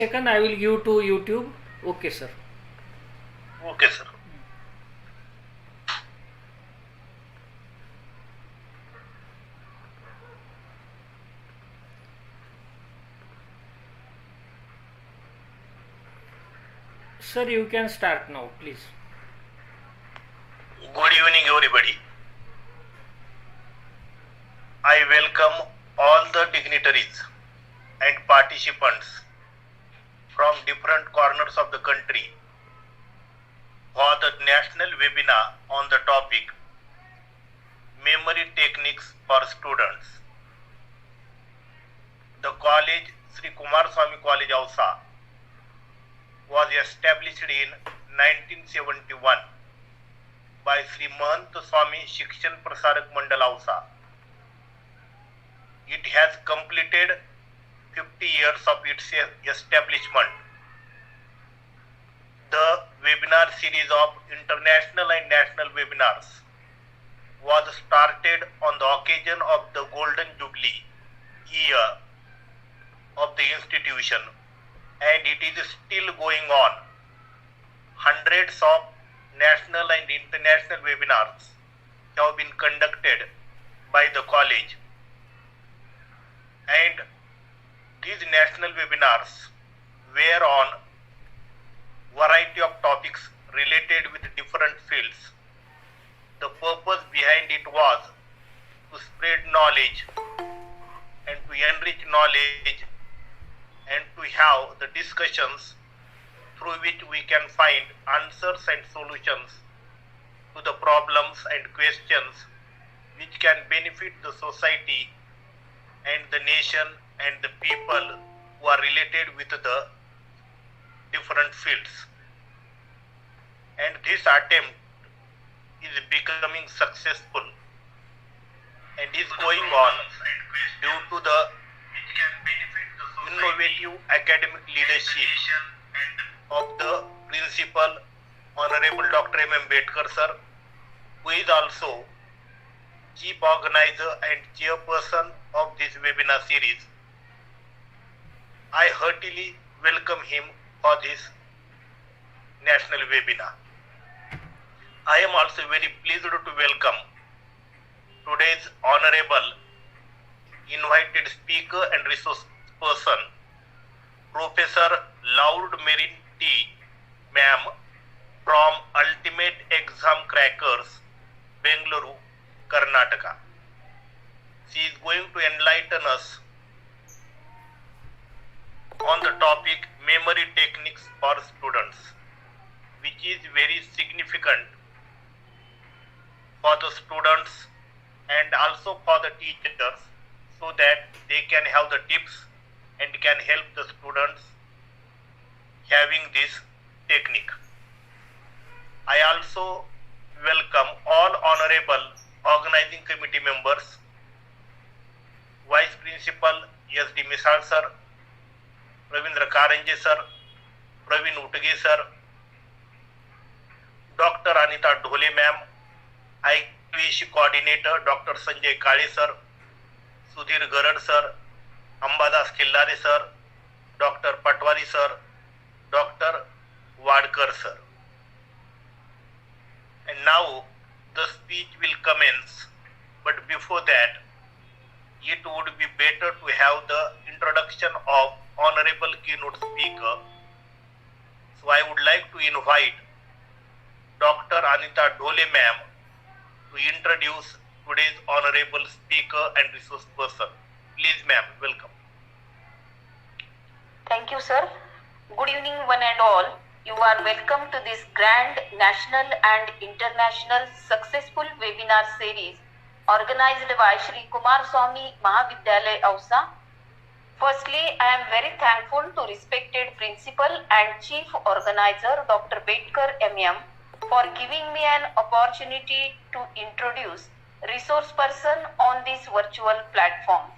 Second, I will give to YouTube. Okay, sir. Okay, sir. Sir, you can start now, please. Good evening, everybody. I welcome all the dignitaries and participants from different corners of the country for the national webinar on the topic Memory Techniques for Students. The college, Shri Kumarswami College, Ausa, was established in 1971 by Shri Merin.TULTIMATE Shikshan Prasarak Mandal Ausa. It has completed 50 years of its establishment. The webinar series of international and national webinars was started on the occasion of the Golden Jubilee year of the institution, and it is still going on. Hundreds of national and international webinars have been conducted by the college, and these national webinars were on variety of topics related with different fields. The purpose behind it was to spread knowledge and to enrich knowledge and to have the discussions through which we can find answers and solutions to the problems and questions which can benefit the society and the nation and the people who are related with the different fields. And this attempt is becoming successful and is going on due to the innovative academic leadership of the Principal Honorable Dr. M. Ambedkar sir, who is also Chief Organizer and Chairperson of this webinar series. I heartily welcome him for this national webinar. I am also very pleased to welcome today's honorable invited speaker and resource person, Professor Lourd Merin.T. Ma'am from Ultimate Exam Crackers, Bengaluru, Karnataka. She is going to enlighten us on the topic Memory Techniques for Students, which is very significant for the students and also for the teachers, so that they can have the tips and can help the students having this technique. I also welcome all honorable organizing committee members, Vice Principal S.D. Misal sir, Ravindra Karanje sir, Praveen Uttage sir, Dr. Anita Dhole ma'am, IQAC coordinator Dr. Sanjay Kale sir, Sudhir Garad sir, Ambadas Khillare sir, Dr. Patwari sir, Dr. Wadkar sir. And now the speech will commence, but before that, it would be better to have the introduction of honorable keynote speaker. So I would like to invite Dr. Anita Dhole ma'am to introduce today's honorable speaker and resource person. Please ma'am, welcome. Thank you, sir. Good evening, one and all. You are welcome to this grand national and international successful webinar series organized by Shri Kumarswami Mahavidyalaya Ausa. Firstly, I am very thankful to respected Principal and Chief Organizer Dr. Ambedkar M.M. for giving me an opportunity to introduce resource person on this virtual platform.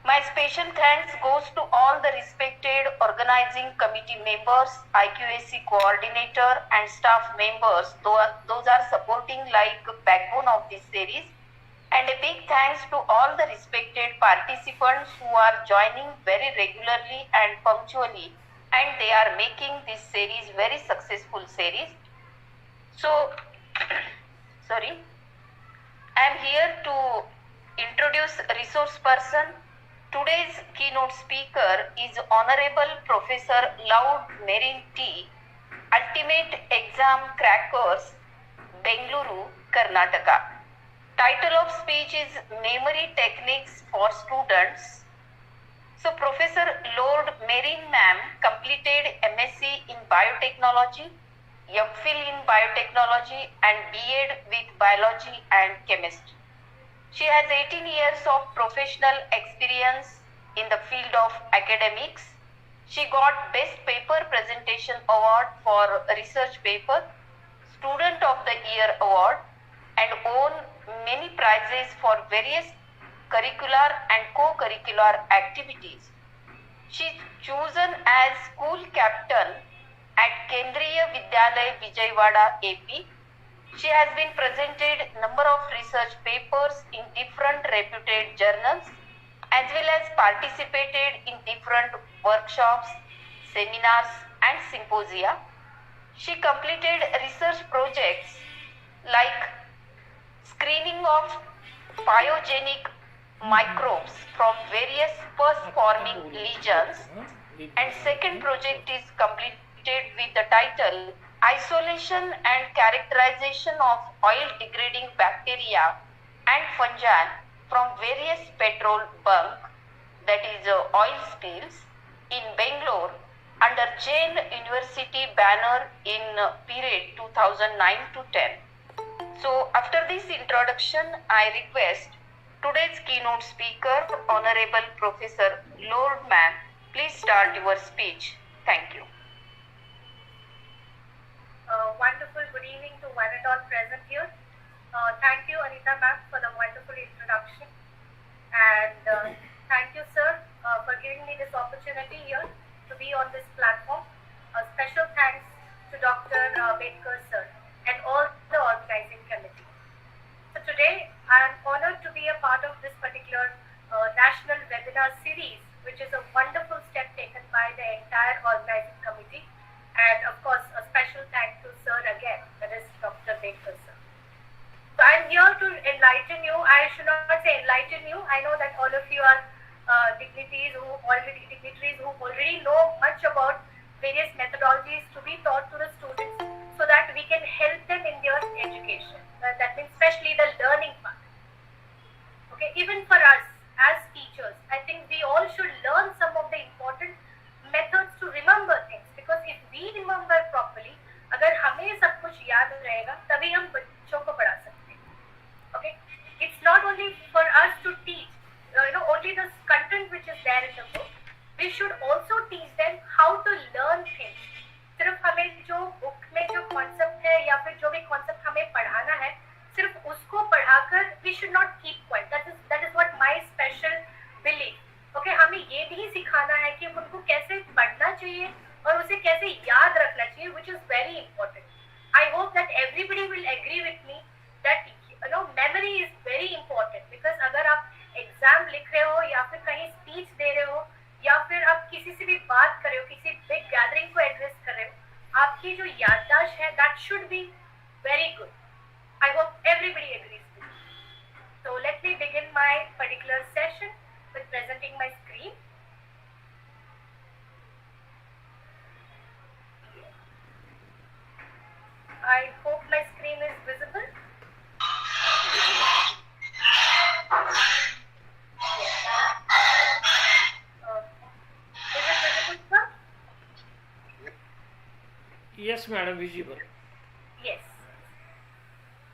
My special thanks goes to all the respected organizing committee members, IQAC coordinator and staff members, those are supporting like backbone of this series, And a big thanks to all the respected participants who are joining very regularly and punctually, and they are making this series very successful series. So, sorry, I am here to introduce resource person. Today's keynote speaker is Honorable Professor Lourd Merin.TULTIMATE Exam Crackers, Bengaluru, Karnataka. Title of speech is Memory Techniques for Students. So Professor Lord Merin ma'am completed MSc in Biotechnology, MPhil in Biotechnology and B.Ed with Biology and Chemistry. She has 18 years of professional experience in the field of academics. She got Best Paper Presentation Award for Research Paper, Student of the Year Award, and won many prizes for various curricular and co-curricular activities. She is chosen as school captain at Mahavidyalaya Vijayawada, AP. She has been presented number of research papers in different reputed journals as well as participated in different workshops, seminars and symposia. She completed research projects like screening of pyogenic microbes from various pus-forming lesions, and second project is completed with the title Isolation and Characterization of Oil Degrading Bacteria and Fungi from Various Petrol Bunk, that is oil spills, in Bengaluru under Jain University banner in period 2009 to 10. So after this introduction, I request today's keynote speaker, Honorable Professor Lourd ma'am, please start your speech. Thank you. Wonderful good evening to one and all present here. Thank you, Anita ma'am, for the wonderful introduction. And thank you, sir, for giving me this opportunity here to be on this platform. A special thanks to Dr. Bedkar, sir, and all the organizing committee. So today, I am honored to be a part of this particular national webinar series, which is a wonderful step taken by the entire organizing committee. And of course, a special thank to sir again, that is Dr. Bedkar, sir. So I am here to enlighten you. I should not say enlighten you. I know that all of you are dignitaries who already know much about various methodologies to be taught to the students, so that we can help them in their education. That means especially the learning part. Okay, even for us as teachers, I think we all should learn some of the important methods to remember things, because if we remember properly, अगर हमें सब कुछ याद रहेगा, तभी हम बच्चों को पढ़ा सकते हैं. Okay, it's not only for us to teach, only the content which is there in the book. We should also teach them how to learn things. सिर्फ हमें जो बुक में जो कॉन्सेप्ट है या फिर जो भी कॉन्सेप्ट हमें पढ़ाना है, सिर्फ उसको पढ़ाकर we should not keep quiet. That is what my special belief. Okay, हमें ये भी सिखाना है कि उनको कैसे पढ़ना चाहिए और उसे कैसे याद रखना चाहिए, which is very important. I hope that everybody will agree with me that memory is very important, because अगर आप एग्जाम लिख रहे हो या फिर कहीं स्पीच दे रहे हो या फिर आप किसी से भी बात कर रहे हो, किसी बिग गैदरिंग को एड्रेस कर रहे हो, आपकी जो याददाश्त है that should be very good. I hope everybody agrees with me. So let me begin my particular session with presenting my screen. I hope my screen is visible. Is it visible, sir? Yes, madam, visible. Yes.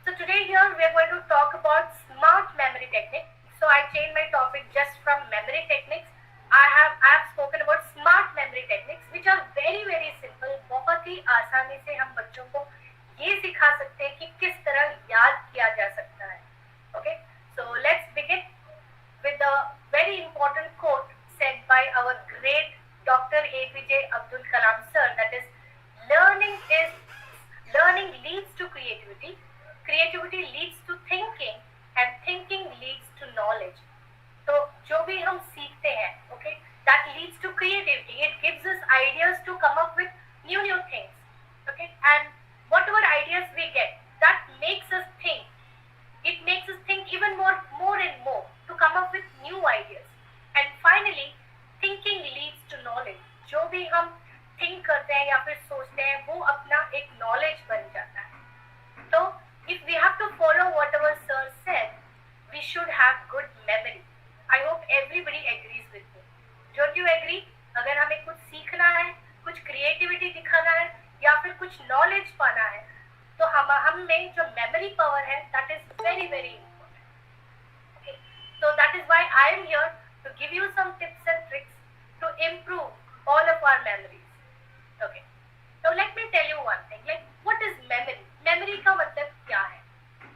So today here we are going to talk about smart memory techniques. So I changed my topic just from memory techniques. I have spoken about smart memory techniques, which are very very simple. बहुत ही आसानी से हम बच्चों को ये सिखा सकते हैं कि किस तरह याद किया जा सकता है. Okay, so let's begin with the very important quote said by our great Dr. APJ Abdul Kalam sir, that is, learning leads to creativity, creativity leads to thinking, and thinking leads to knowledge. तो जो भी हम सीखते हैं, okay, that leads to creativity. It gives us ideas to come up with new things, okay, and whatever ideas we get, that makes us think. It makes us think even more and more to come up with new ideas. And finally, thinking leads to knowledge. जो भी हम think करते हैं या फिर सोचते हैं, वो अपना एक knowledge बन जाता है. So, if we have to follow whatever Sir said, we should have good memory. I hope everybody agrees with me. Don't you agree? अगर हमें कुछ सीखना है, कुछ creativity दिखाना है, या फिर कुछ knowledge पाना है, तो हम में जो memory power है, that is very very important. Okay, so that is why I am here to give you some tips and tricks to improve all of our memories. Okay, so let me tell you one thing. Like, what is memory? Memory का मतलब क्या है?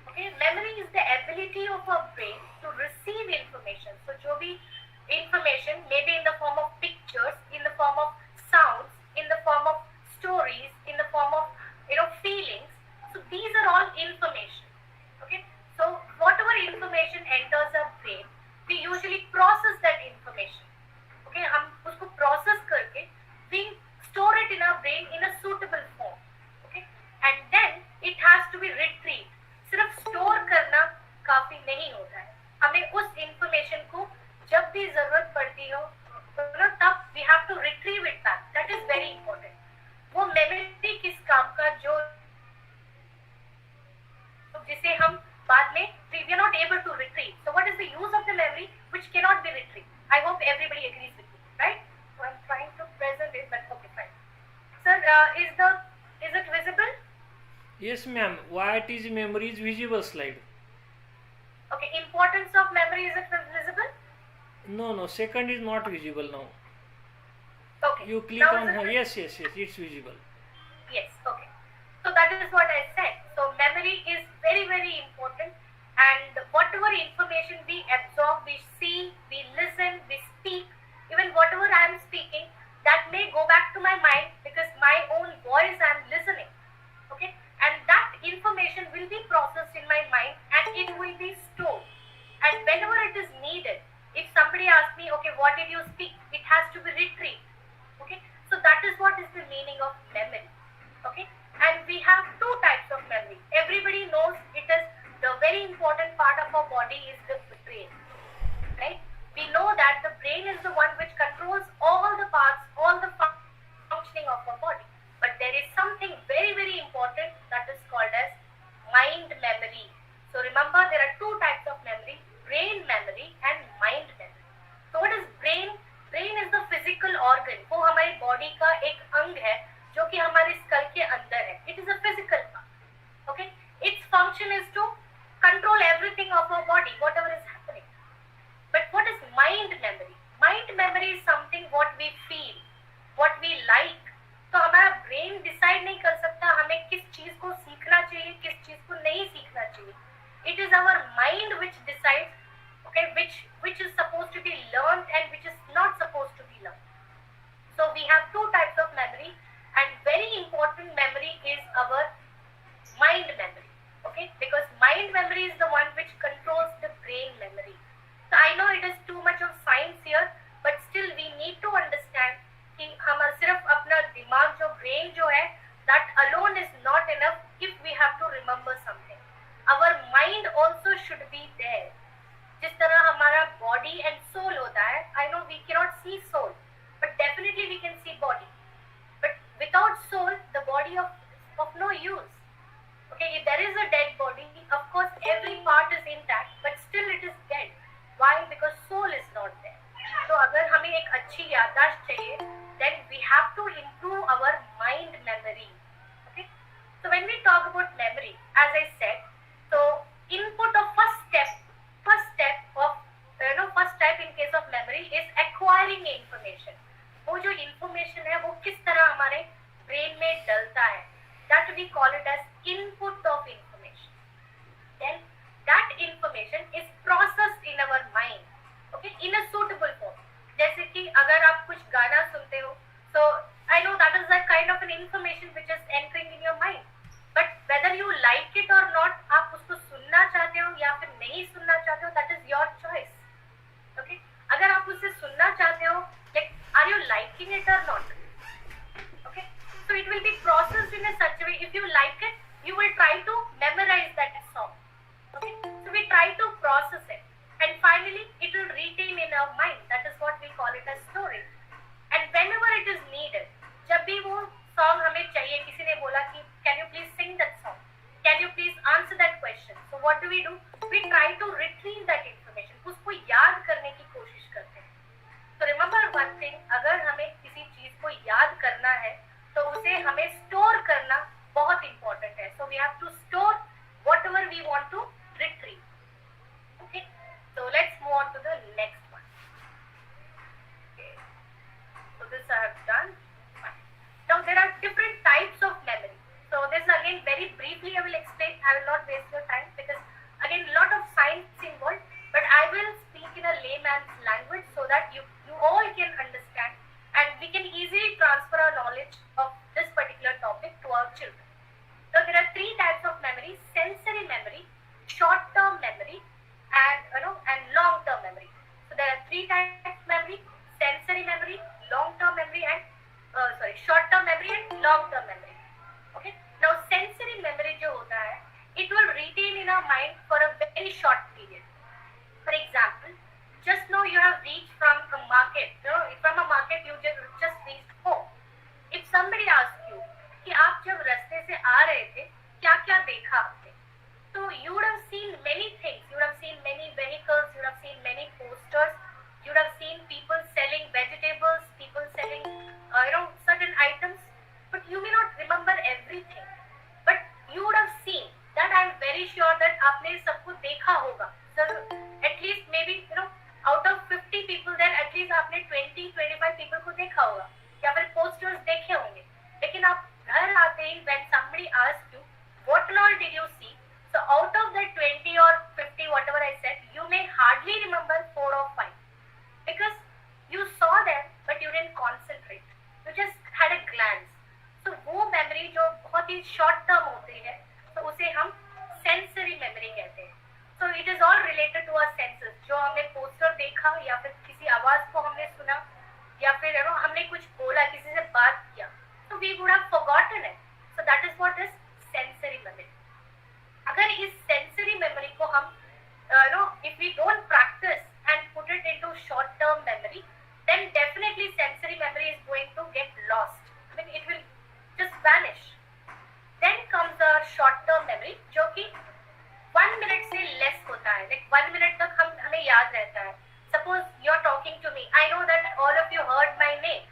Okay, memory is the ability of our brain to receive information. So जो भी information, maybe in the form of pictures, in the form of sounds, in the form of stories, in the form of feelings. So these are all information. Okay, so whatever information enters our brain, we usually process that information. Okay, हम उसको process करके we store it in our brain in a suitable form. Okay, and then it has to be retrieved. सिर्फ store करना काफी नहीं होता है. हमें उस information को जब भी जरूरत पड़ती हो, तब we have to retrieve it back. That is very important. वो memory किस काम का जो जिसे हम बाद में we are not able to retrieve. So what is the use of the memory which cannot be retrieved? I hope everybody agrees with me, right? So I'm trying to present it, but okay, fine. Sir, is it visible? Yes, ma'am. What is memory is visible slide? Okay, importance of memory, is it visible? No. Second is not visible now. Okay. You click now on her. it Yes. It's visible. Yes, okay. So that is what I said. So memory is very very important, and whatever information we absorb, we see, we listen, we speak, even whatever I am speaking, that may go back to my mind because my own voice I am listening. Okay, and that information will be processed in my mind and it will be stored. And whenever it is needed, if somebody asks me, okay, what did you speak? It has to be retrieved. Okay, so that is what is the meaning of memory. Okay, and we have two types of memory. Everybody knows it is the very important part of our body is the brain, right? We know that the brain is the one which controls all the parts, all the functioning of our body. But there is something very very important that is called as mind memory. So remember, there are two types of memory: brain memory and mind memory. So what is brain? Brain is the physical organ. वो हमारी body का एक अंग है जो कि हमारे skull के अंदर है. It is a physical part. Okay, its function is to control everything of our body, whatever is happening. But what is mind memory? Mind memory is something what we feel, what we like. तो हमारा brain decide नहीं कर सकता हमें किस चीज को सीखना चाहिए, किस चीज को नहीं सीखना चाहिए. It is our mind which decides, okay, which is supposed to be learned and which is not supposed to be learned. So we have two types of memory, and very important memory is our mind memory. Okay, because mind memory is the one which controls the brain memory. So I know it is too much of science here, but still we need to understand कि हम सिर्फ अपना दिमाग जो brain जो है, that alone is not enough if we have to remember something. Our mind also should be there. जिस तरह हमारा body and soul होता है, I know we cannot see soul, but definitely we can see body. But without soul, the body of no use. Okay, if there is a dead body, of course every part is intact, but still it is dead. Why? Because soul is not there. So अगर हमें एक अच्छी याददाश्त चाहिए, then we have to improve our mind memory. Okay, so when we talk about memory, as I said, so input of first step of first step in case of memory is acquiring information. वो जो information है वो किस तरह हमारे brain में डलता है, that we call it as input of information. Then that information is processed in our mind, okay, in a suitable form. जैसे कि अगर आप कुछ गाना सुनते हो, so I know that is a kind of an information which is entering in your mind. But whether you like it or not, आप उसको सुनना चाहते हो या फिर नहीं सुनना करना है तो उसे हमें स्टोर करना बहुत इंपॉर्टेंट है. So we have to store whatever we want to retrieve. Okay, so let's move on to the next one. Okay, so this I have done. Now there are different types of memory. So this again very briefly I will explain. I will not waste your time because again lot of science involved, but I will speak in a layman's language so that you all can understand and we can easily transfer our knowledge of this particular topic to our children. So there are three types of memory: sensory memory, short-term memory, and long-term memory. So there are three types of memory: sensory memory, long-term memory, and short-term memory and long-term memory. Okay. Now sensory memory जो होता है, it will retain in our mind for a very short period. For example, just now you have reached from a market. From a market you just reached home. If somebody asks you कि आप जब रास्ते से आ रहे थे क्या क्या देखा आपने, so you would have seen many things. You would have seen many vehicles. You would have seen many posters. You would have seen people selling vegetables, people selling certain items, but you may not remember everything. But you would have seen that. I am very sure that आपने सबको देखा होगा. So at least maybe out of 50 people then at least आपने 20-25 people को देखा होगा या फिर posters देखे होंगे. लेकिन आप घर आते ही when somebody asks you what all did you see, so out of the 20 or 50 whatever I said, you may hardly remember 4 or 5 because you saw them but you didn't concentrate. You just had a glance. So वो memory जो बहुत ही short term होती है, तो उसे हम sensory memory कहते हैं. So it is all related to our senses. जो हमने poster देखा या फिर किसी आवाज को हमने सुना या फिर हमने कुछ बोला, किसी से बात किया, so we would have forgotten it. So that is what is sensory memory. अगर इस sensory memory को हम if we don't practice and put it into short term memory, then definitely sensory memory is going to get lost. I mean it will just vanish. Then comes our short term memory जो कि 1 minute से less होता है. Like 1 minute तक हमें याद रहता है. Suppose you're talking to me, I know that all of you heard my name.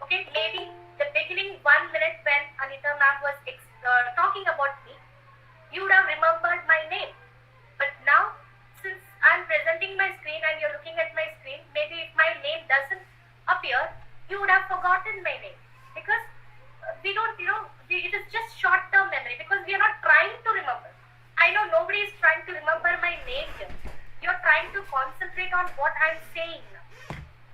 Okay, maybe the beginning 1 minute when Anita ma'am was talking about me, you would have remembered my name. But now, since I'm presenting my screen and you're looking at my screen, maybe if my name doesn't appear, you would have forgotten my name because we don't, it is just short-term memory because we are not trying to remember. I know nobody is trying to remember my name here. You're trying to concentrate on what I'm saying now.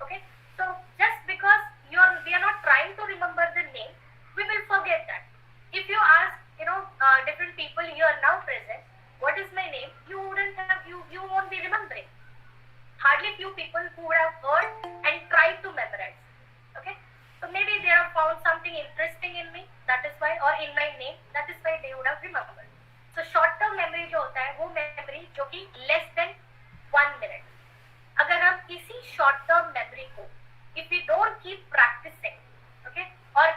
Okay, so just because we are not trying to remember the name, we will forget that. If you ask, different people here now present, what is my name? You won't be remembering. Hardly few people who would have heard and tried to memorize. Okay, so maybe they have found something interesting in me, that is why, or in my name, that is why they would have remembered. So short-term memory जो होता है वो memory जो कि less than 1 minute. अगर हम इसी short-term memory को, if we don't keep practicing, okay, or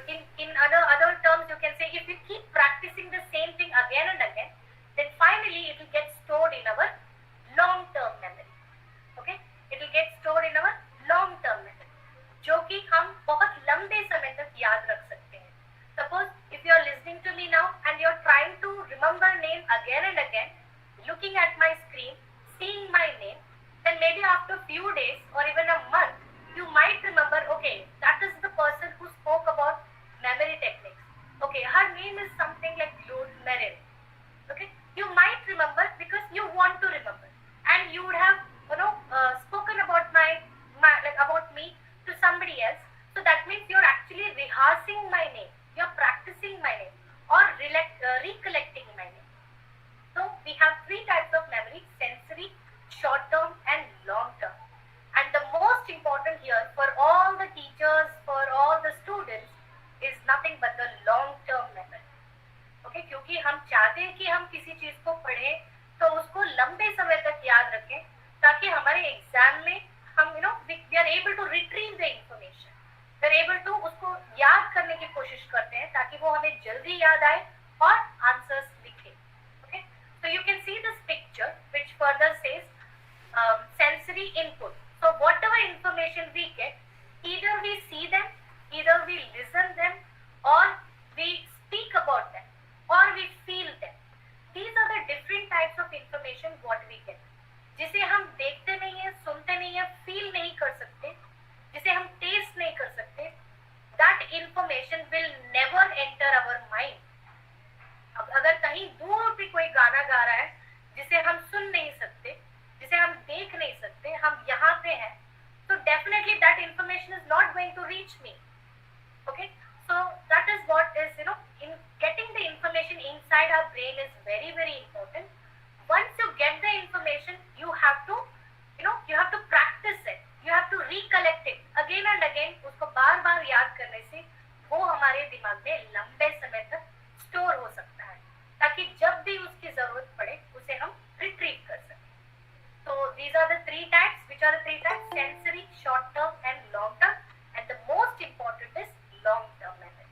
in other terms you can say if we keep practicing the same thing again and again, then finally it will get stored in our long-term memory. Okay, it will get stored in our long-term memory, जो कि हम बहुत लंबे समय तक याद रख सकते हैं. Suppose if you are listening to me now and you are trying to remember name again and again, looking at my screen, seeing my name, then maybe after few days or even a month, you might remember, okay, that is the person who spoke about memory techniques. Okay, her name is something like Merin. Okay, you might remember because you want to remember, and you would have spoken about about me to somebody else. So that means you're actually rehearsing my name. You're practicing my name or recollecting my name. So we have three types of memory: sensory, short-term and long-term. And the most important here for all the teachers, for all the students, is nothing but the long-term memory. Okay, क्योंकि हम चाहते हैं कि हम किसी चीज को पढ़ें तो उसको लंबे समय तक याद रखें ताकि हमारे एग्जाम में हम we are able to retrieve the information. We are able to उसको याद करने की कोशिश करते हैं ताकि वो हमें जल्दी याद आए और आंसर्स लिखें. Okay, so you can see this picture which further says sensory input. So whatever information we get, either we see them, either we listen information will never enter our mind. अब अगर कहीं दूर पे कोई गाना गा रहा है जिसे हम सुन नहीं सकते, जिसे हम देख नहीं सकते, हम यहाँ पे हैं, so definitely that information is not going to reach me. Okay, so that is what is, in getting the information inside our brain is very, very important. Once you get the information, you have to practice it, you have to recollect it again and again. उसको बार बार याद करने से वो हमारे दिमाग में लंबे समय तक स्टोर हो सकता है, ताकि जब भी उसकी जरूरत पड़े उसे हम रिट्रीव कर सकें. So these are the three types. Which are the three types? Sensory, short term and long term, and the most important is long term memory.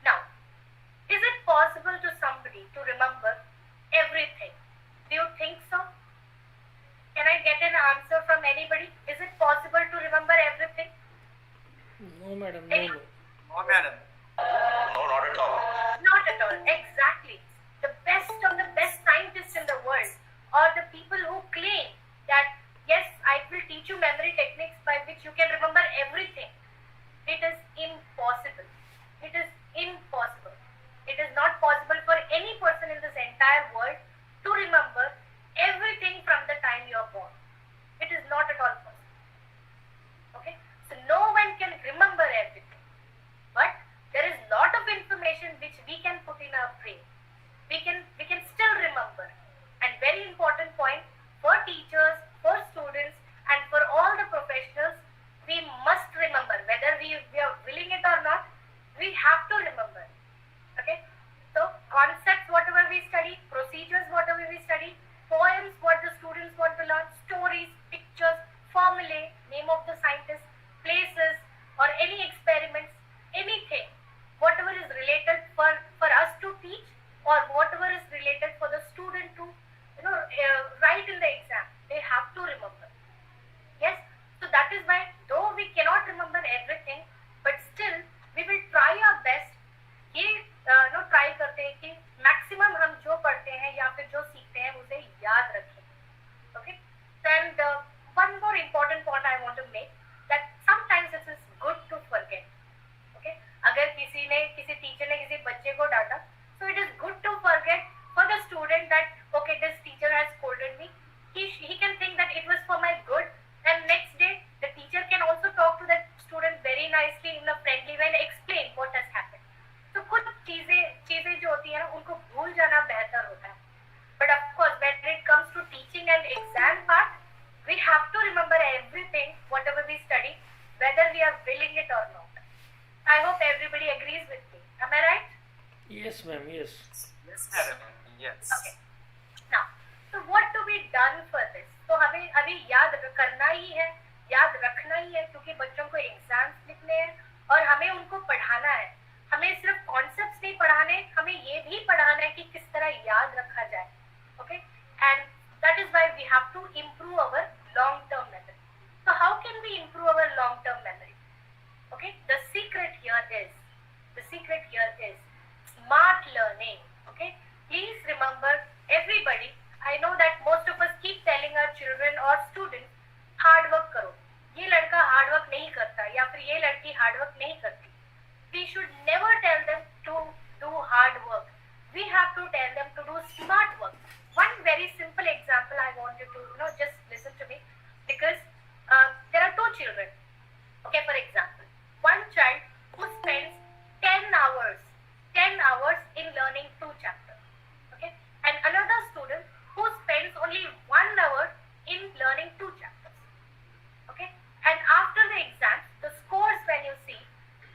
Now, is it possible to somebody to remember everything? Do you think so? Can I get an answer from anybody? Is it possible to remember everything? No, madam. No. No, madam. No, not at all. Not at all. Exactly. The best of the best scientists in the world, or the people who claim that yes, I will teach you memory techniques by which you can remember everything. It is impossible. It is impossible. It is not possible for any person in this entire world to remember everything from the time you are born. It is not at all possible. Okay? So no one can remember everything. But there is lot of information which we can put in our brain. We can still remember. And very important point for teachers, for students, and for all the professionals, we must remember, whether we are willing it or not, we have to remember. Okay? So concepts, whatever we study, procedures, whatever we study, poems, what the students want to learn, stories, pictures, formulae, name of the scientist, places, or any experiments, anything, whatever is related for us to teach, or whatever is related for the student to write in the exam, they have to remember. Yes, so that is why, though we cannot remember everything, but still we will try our best. ये try करते हैं कि maximum हम जो पढ़ते हैं या फिर जो सीखते हैं उसे याद रखें. Okay, and one more important point I want to make, that sometimes it is good to forget. Okay, अगर किसी टीचर ने किसी बच्चे को डांटा, so it is good to forget for the student that okay, this teacher has scolded me. He can think that it was for my good, and next day the teacher can also talk to that student very nicely in a friendly way and explain what has happened. तो कुछ चीजें जो होती है ना, उनको भूल जाना बेहतर होता है. But of course, when it comes to teaching and exam part, we have to remember everything, whatever we study, whether we are willing it or not. I hope everybody agrees with me. Am I right? Yes, ma'am. Yes. Yes, madam. Yes. Okay. Now, so what to be done for this? तो हमें अभी याद करना ही है, याद रखना ही है, क्योंकि बच्चों को एग्जाम्स लिखने हैं और हमें उनको पढ़ाना है. हमें सिर्फ कॉन्सेप्ट्स नहीं पढ़ाने, हमें ये भी पढ़ाना है कि किस तरह याद रखा जाए. Okay, and that is why we have to improve our long term memory. So how can we improve our long term memory? Okay, the secret here is smart learning. Okay, please remember, everybody, I know that most of us keep telling our children or students, hard work करो. ये लड़का hard work नहीं करता या फिर ये लड़की hard work नहीं करती. We should never tell them to do hard work. We have to tell them to do smart work. One very simple example I want you to just listen to me, because there are two children. Okay, for example, one child who spends 10 hours in learning 2 chapters. Okay, and another student who spends only 1 hour in learning 2 chapters. Okay, and after the exam, the scores when you see,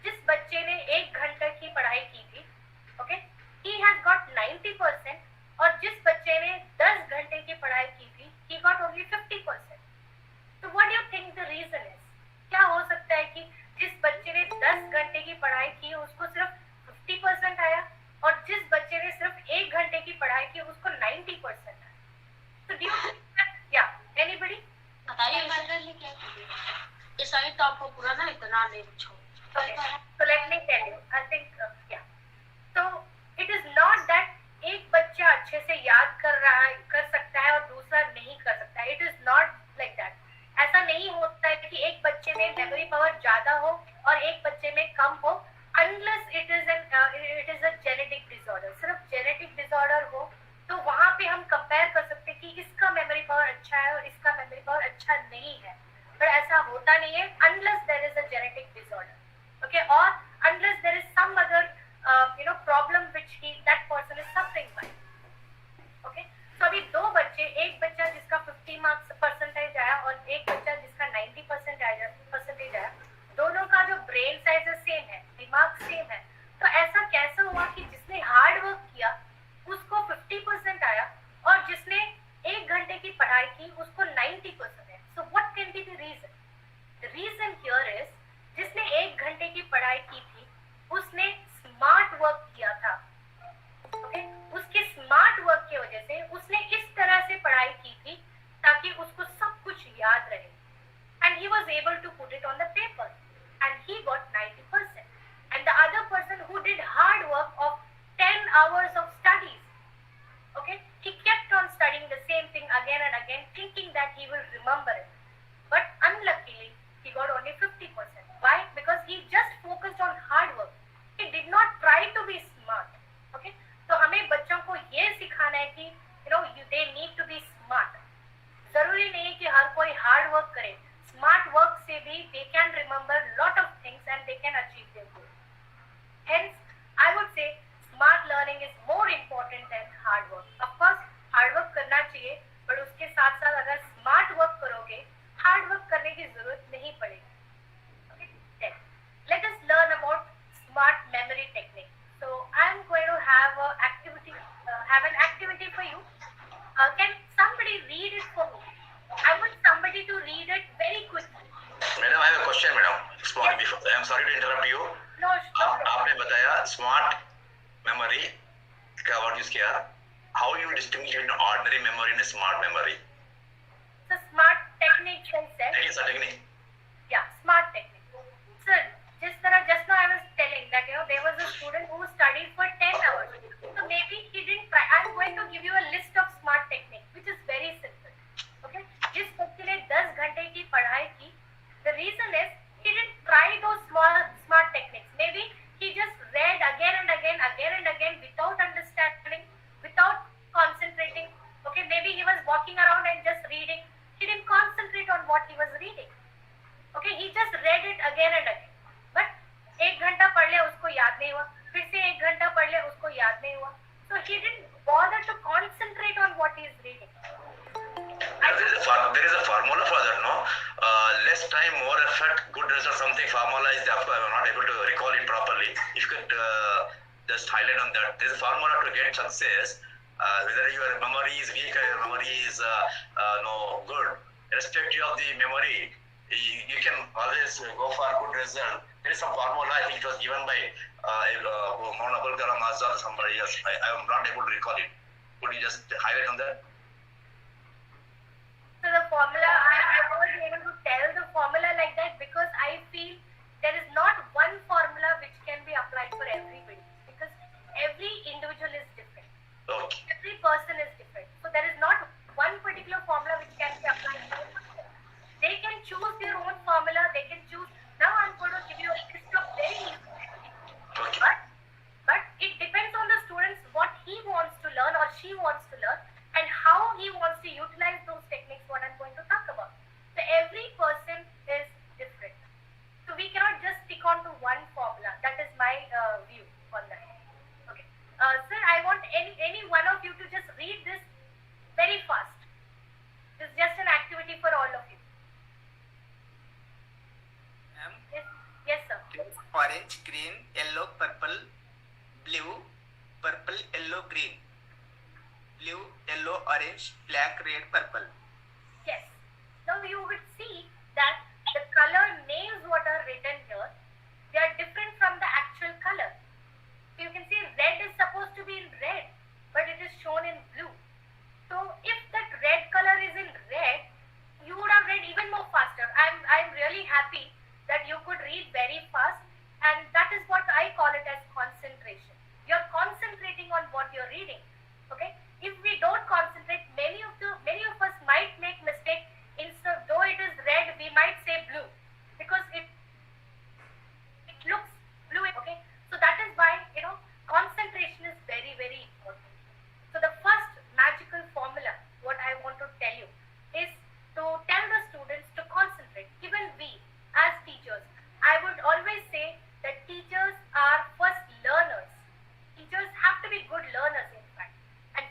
जिस बच्चे ने 1 घंटे की पढ़ाई की थी, okay, he has got 90%, और जिस बच्चे ने 10 घंटे की पढ़ाई की थी, he got only 50%. So what do you think the reason is? क्या हो सकता है कि जिस बच्चे ने 10 घंटे की पढ़ाई की उसको सिर्फ 50% आया, और जिस बच्चे ने सिर्फ 1 घंटे की पढ़ाई की उसको 90% आया? So do you think that, yeah, anybody? बताइए ये सारी तो आपको पूरा ना इतना नहीं छोड़. Okay, so let me tell you. I think, yeah. So it is not that एक बच्चा अच्छे से याद कर सकता है और दूसरा नहीं कर सकता है. It is not like that. ऐसा नहीं होता है कि एक बच्चे में मेमोरी पावर ज्यादा हो और एक बच्चे में कम हो, उसने स्मार्ट वर्क किया था. ओके, उसके स्मार्ट वर्क की वजह से उसने इस तरह से पढ़ाई की थी ताकि उसको सब कुछ याद रहे. And he was able to put it on the paper, and he got 90%. And the other person who did hard work of 10 hours of studies, okay, he kept on studying the same thing again and again, thinking that he will remember it. But unluckily, he got only 50%. Why? Because he just focused on hard work. He did not try to be smart. Okay, तो हमें बच्चों को ये सिखाना है कि they need to be smart. जरूरी नहीं कि हर कोई हार्ड वर्क करे. स्मार्ट वर्क से भी they can remember lot of things and they can achieve their goal. Hence, I would say smart learning is more important than hard work. Of course, hard work करना चाहिए, but उसके साथ साथ अगर smart work करोगे, hard work करने की जरूरत नहीं पड़ेगी. Okay, then let us learn about smart memory technique. So I am going to have an activity for you. Can somebody read it for me? I want somebody to read it very quickly. Madam, I have a question, madam. I am sorry to interrupt you. No. आपने बताया smart memory का word use किया. How you distinguish between ordinary memory and smart memory? The smart technique I said. Technique, technique. Yeah, smart technique. Sir, just now I was telling that there was a student who studied for 10 hours. So maybe he didn't try. I'm going to give you a list of smart technique, which is very simple. Okay? जिस बच्चे ने 10 घंटे की पढ़ाई की, the reason is he didn't try those smart techniques. Maybe he just read again and again without understanding, without concentrating. Okay, maybe he was walking around and just reading. He didn't concentrate on what he was reading. Okay, he just read it again and again. But 1 घंटा पढ़ लिया, उसको याद नहीं हुआ. फिर से 1 घंटा पढ़ लिया, उसको याद नहीं हुआ. So he didn't bother to concentrate on what he is reading. There is a formula for that, no? Less time, more effort, good result, something formula is there. Of course, I am not able to recall it properly. If you could just highlight on that. There is a formula to get success. Whether your memory is weak or your memory is good, irrespective of the memory, you can always go for good result. There is some formula, I think it was given by Mount Abul Kalam Azad or somebody else. I am not able to recall it. Could you just highlight on that? So the formula, I was able to tell the formula like that because I feel there is not one formula which can be applied for everybody because every individual is different. Okay. Every person is different. So there is not one particular formula which can be applied for everyone. They can choose their own formula. They can choose. Now I'm going to give you a list of very easy techniques. Okay. But it depends on the students what he wants to learn or she wants to learn and how he wants to utilize those techniques what I'm going to talk about. So every person is different. So we cannot just stick on to one formula. That is my view on that. Okay. Sir, I want any one of you to just read this very fast. This is just an activity for all of you. Yes, sir. Orange, green, yellow, purple, blue, purple, yellow, green. Blue, yellow, orange, black, red, purple. Yes. Now you will see that the color names what are written here, they are different from the actual color. So you can see red is supposed to be in red, but it is shown in blue. So if that red color is in red, you would have read even more faster. I'm really happy that you could read very fast, and that is what I call it as concentration. You're concentrating on what you're reading. Okay? If we don't concentrate, many of us might make mistake. Instead, though it is red, we might say blue because it looks blue. Okay, so that is why concentration is very, very important. So the first magical formula, what I want to tell you, is to tell the students to concentrate. Even we, as teachers, I would always say that teachers are first learners. Teachers have to be good learners, in fact. And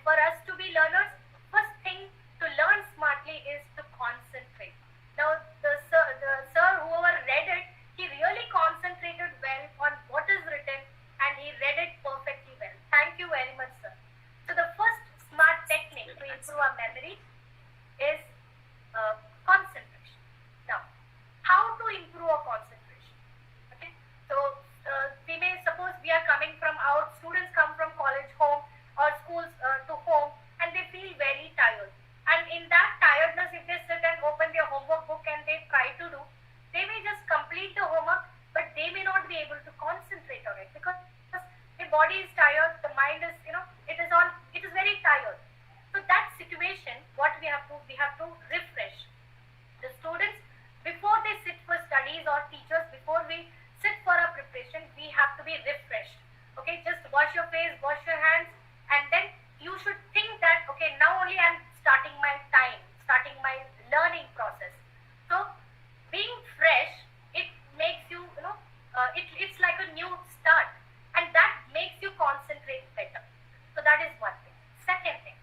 body is tired, the mind is, it is very tired. So that situation, what we have to refresh the students before they sit for studies, or teachers before we sit for a preparation, we have to be refreshed. Okay, just wash your face, wash your hands, and then you should think that, okay, now only I'm starting my time, starting my learning process. So being fresh, it makes you, it's like a new start, and that makes you concentrate better. So that is one thing. Second thing,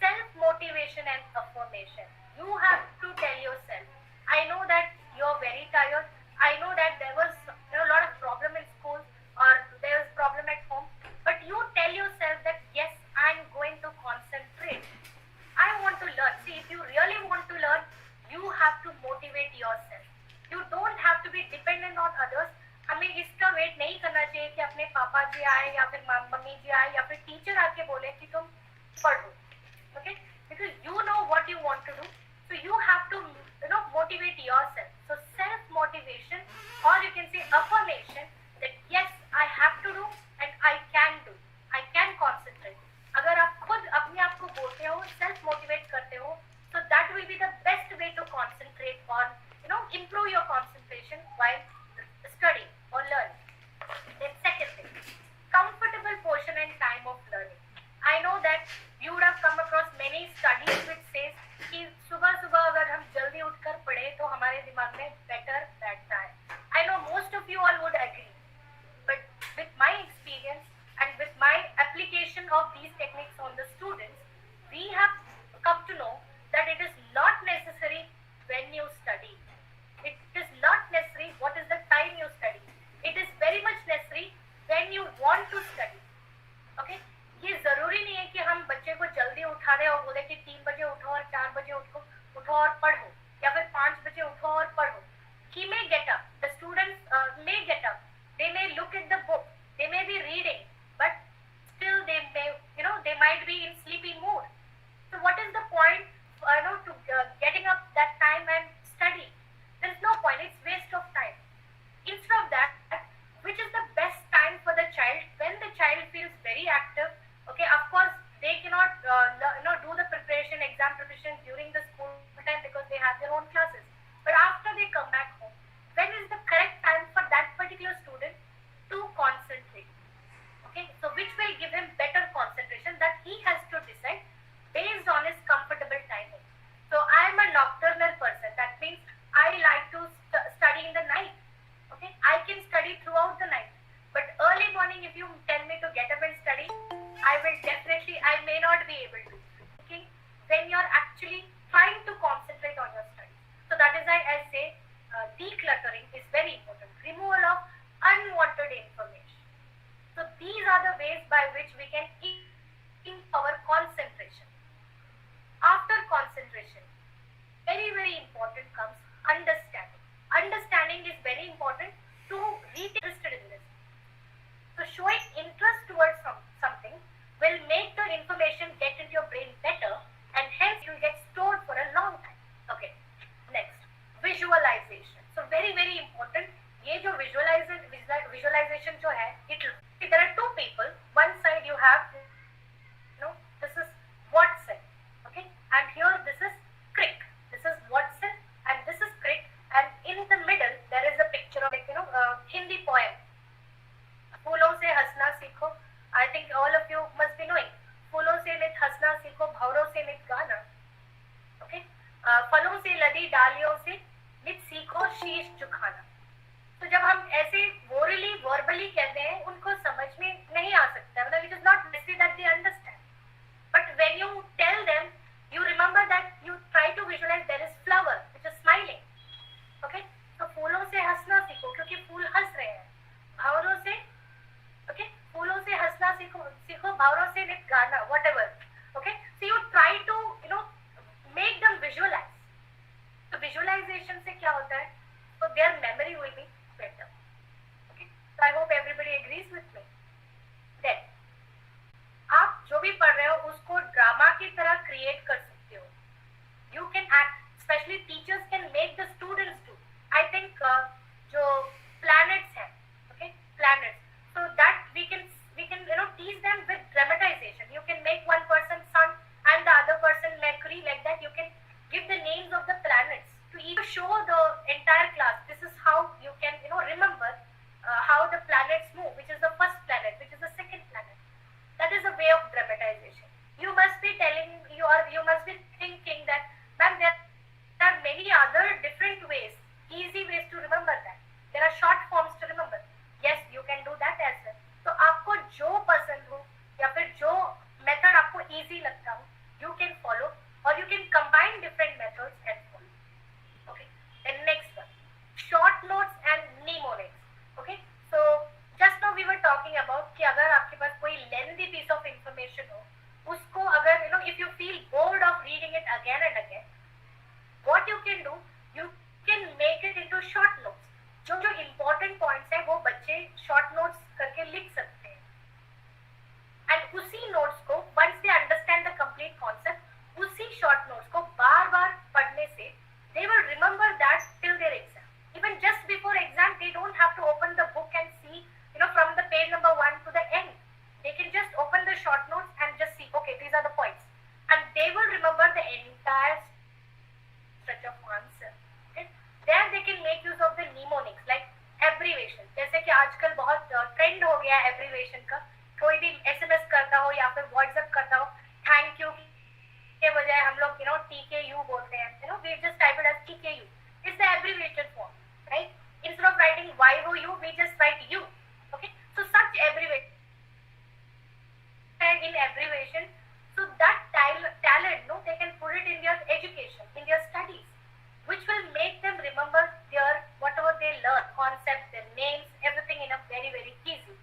self-motivation and affirmation. You have to tell yourself, I know that you're very tired. I know that there was a lot of problem in school, or there was problem at home, but you tell yourself that yes, I'm going to concentrate. I want to learn. See, if you really want to learn, you have to motivate yourself. You don't have to be dependent on others. हमें इसका wait नहीं करना चाहिए कि अपने पापा जी आए या फिर मम्मी जी आए या फिर टीचर आके बोले कि तुम पढ़ो. Okay, because you know what you want to do, so you have to motivate yourself. So self motivation, or you can say affirmation, that yes, I have to do and I can do, I can concentrate. अगर आप खुद अपने आप को बोलते हो, self motivate करते हो, so that will be the best way to concentrate on, improve your concentration while studying or learning. Then second thing, comfortable portion and time of learning. I know that you would have come across many studies which says कि सुबह सुबह अगर हम जल्दी उठकर पढ़े तो हमारे दिमाग में better बैठता है. I know most of you all would agree, but with my experience and with my application of these techniques on the students, we have come to know that it is not necessary when you study. It is not necessary what is the time you study. It is very much necessary when you want to study. Okay? ये जरूरी नहीं है कि हम बच्चे को जल्दी उठा रहे और बोले कि 3 बजे उठो और 4 बजे उठो और पढ़ो, या फिर 5 बजे उठो और पढ़ो. He may get up, the students may get up, they may look at the book, they may be reading, but still they may, they might be in sleepy mood. So what is the point, to getting up that time and study? There is no point, it's waste of time. Instead of that, which is the best time for the child when the child feels very active? Okay, of course they cannot do the preparation, exam preparation during the school time because they have their own classes, but after they come back home, when is the correct time for that particular student to concentrate? Okay, so which will give him better concentration, that he has to decide based on his comfortable timing. So I am a nocturnal person, that means I like to study in the night. Okay, I can study throughout the night, but early morning if you tell me to get up and study, I may not be able to. Okay, when you're actually trying to concentrate on your studies. So that is why I say decluttering is very important. Removal of unwanted information. So these are the ways by which we can improve our concentration. After concentration, very, very important comes understanding. Understanding is very important to be interested in this. So showing interest towards something will make the information get into your brain better, and hence you will get stored for a long time. Okay, next, visualization. So very, very important. ये जो visualization जो है, there are two people. One side you have, this is Watson, okay, and here this is Crick. This is Watson and this is Crick, and in the middle there is a picture of Hindi poem. फूलों से हंसना सीखो. I think all of you must be knowing. फूलों से नित हंसना सीखो, भंवरों से नित गाना. Okay, फलों से लदी डालियों से नित सीखो शीश झुकाना. तो जब हम ऐसे verbally कहते हैं, उनको समझ में नहीं आ सकता, मतलब it is not necessary that they understand. But when you tell them, you remember that you try to visualize there is flower which is smiling. Okay, तो फूलों से हंसना सीखो क्योंकि फूल हंस रहे हैं. भंवरों से, okay, फूलों से हंसना सीखो, भंवरों से नित गाना, whatever. Okay, so you try to make them visualize. तो visualization से क्या होता है? So their memory will be better. Okay, so I hope everybody agrees with me. कोई लेंदी पीस ऑफ इंफॉर्मेशन हो, उसको अगर if you feel bored of reading it again and again, what you can do, you can make it into short notes. जो जो important points है वो बच्चे short notes करके लिख सकते हैं, and उसी notes को once they understand the complete concept, उसी short notes को बार बार पढ़ने से they will remember that till their exam. Even just before exam, they don't have to open the book and see from the page number 1 to the end. They can just open the short notes and just see, okay, these are the points, and they will remember the entire stretch of answer. Okay? There they can make use of the mnemonics, like abbreviation. जैसे कि आजकल बहुत trend हो गया है abbreviation का. कोई भी SMS करता हो या फिर WhatsApp करता हो, थैंक यू के बजाय हम लोग TKU बोलते हैं. We just type it as TKU. It's the abbreviated form, right? Instead of writing YOU, we just write U. Okay? So such abbreviation in abbreviation, so that talent, they can put it in their education, in their studies, which will make them remember their whatever they learn, concepts, their names, everything in a very, very easy.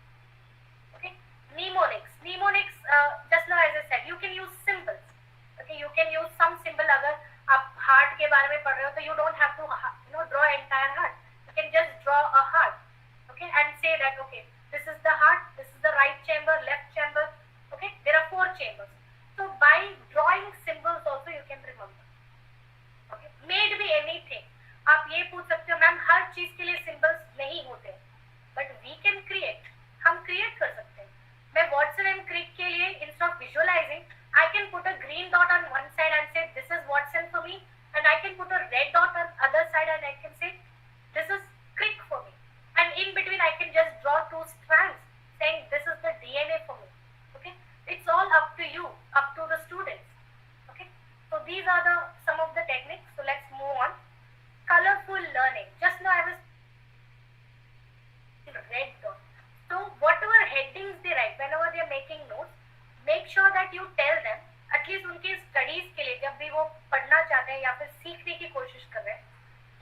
Okay? Mnemonics, just now as I said, you can use symbols. Okay, you can use some symbol. अगर आप heart के बारे में पढ़ रहे हो, तो you don't have to draw entire heart. You can just draw a heart, okay, and say that, okay, this is the heart, this is the right chamber, left chamber. Okay, there are 4 chambers. So by drawing symbols also you can remember. Okay, may it be anything. आप ये पूछ सकते हो, ma'am हर चीज के लिए symbols नहीं होते, but we can create. हम create कर सकते हैं. मैं Watson and Crick के लिए instead of visualizing, I can put a green dot on one side and say this is Watson for me, and I can put a red dot on other side and I can say this is Crick for me. And in between I can just draw 2 strands saying this is the DNA for me. Okay, it's all up to you, up to the students. Okay, so these are some of the techniques. So let's move on. Colorful learning. Just now I was red dot. So whatever headings they write, whenever they are making notes, make sure that you tell them, at least उनके studies के लिए जब भी वो पढ़ना चाहते हैं या फिर सीखने की कोशिश कर रहे हैं,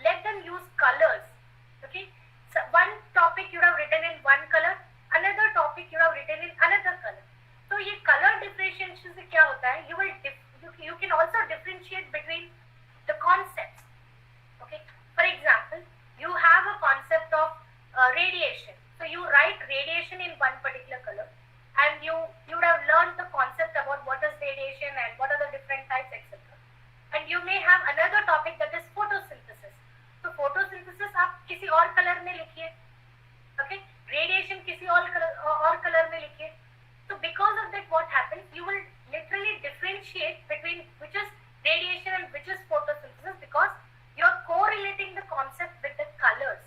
let them use colors. Okay, so one topic you have written in one color, another topic you have written in another color. So ये color differentiation से क्या होता है? You can also differentiate between the concepts. Okay, for example, you have a concept of radiation. So you write radiation in one particular color, and you would have learned the concept about what is radiation and what are the different types, etc. And you may have another topic that is photosynthesis. So photosynthesis आप किसी और color में लिखिए, okay? Radiation किसी और color में लिखिए. So because of that, what happens? You will literally differentiate between which is radiation and which is photosynthesis, because you are correlating the concept with the colors.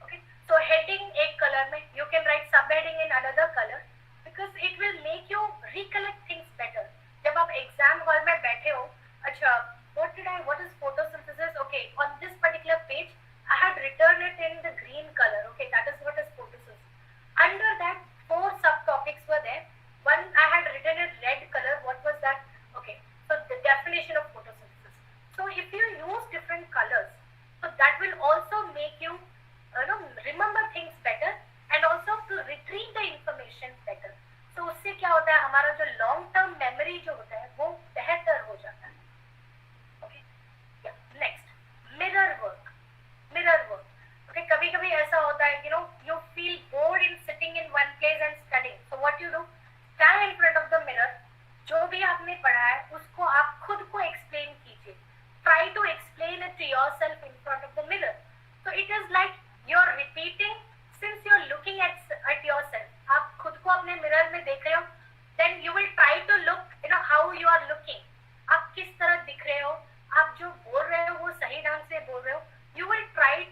Okay? So heading एक color में, you can write subheading in another color, because it will make you recollect things better. जब आप exam hall में बैठे हो, अच्छा, what is photosynthesis? Okay, on this particular page, I had written it in the green color. Okay, that is what is photosynthesis. Under that, 4 subtopics were there. One I had written in red color. What was that? Okay, so the definition of photosynthesis. So if you use different colors, so that will also make you remember things better and also to retrieve the information better. So उससे क्या होता है, हमारा जो long term memory जो होता है वो बेहतर हो जाता है. Okay, yeah. Next, mirror work. Okay, कभी-कभी ऐसा होता है, you feel bored in sitting in one place and studying. So what you do? Stand in front of the mirror. जो भी आपने पढ़ा है उसको आप खुद को explain कीजिए. Try to explain it to yourself in front of the mirror. So it is like you're repeating since you're looking at yourself. आप खुद को अपने mirror में देख रहे हो, then you will try to look, how you are looking. आप किस तरह दिख रहे हो, आप जो बोल रहे हो वो सही ढंग से बोल रहे हो. You will try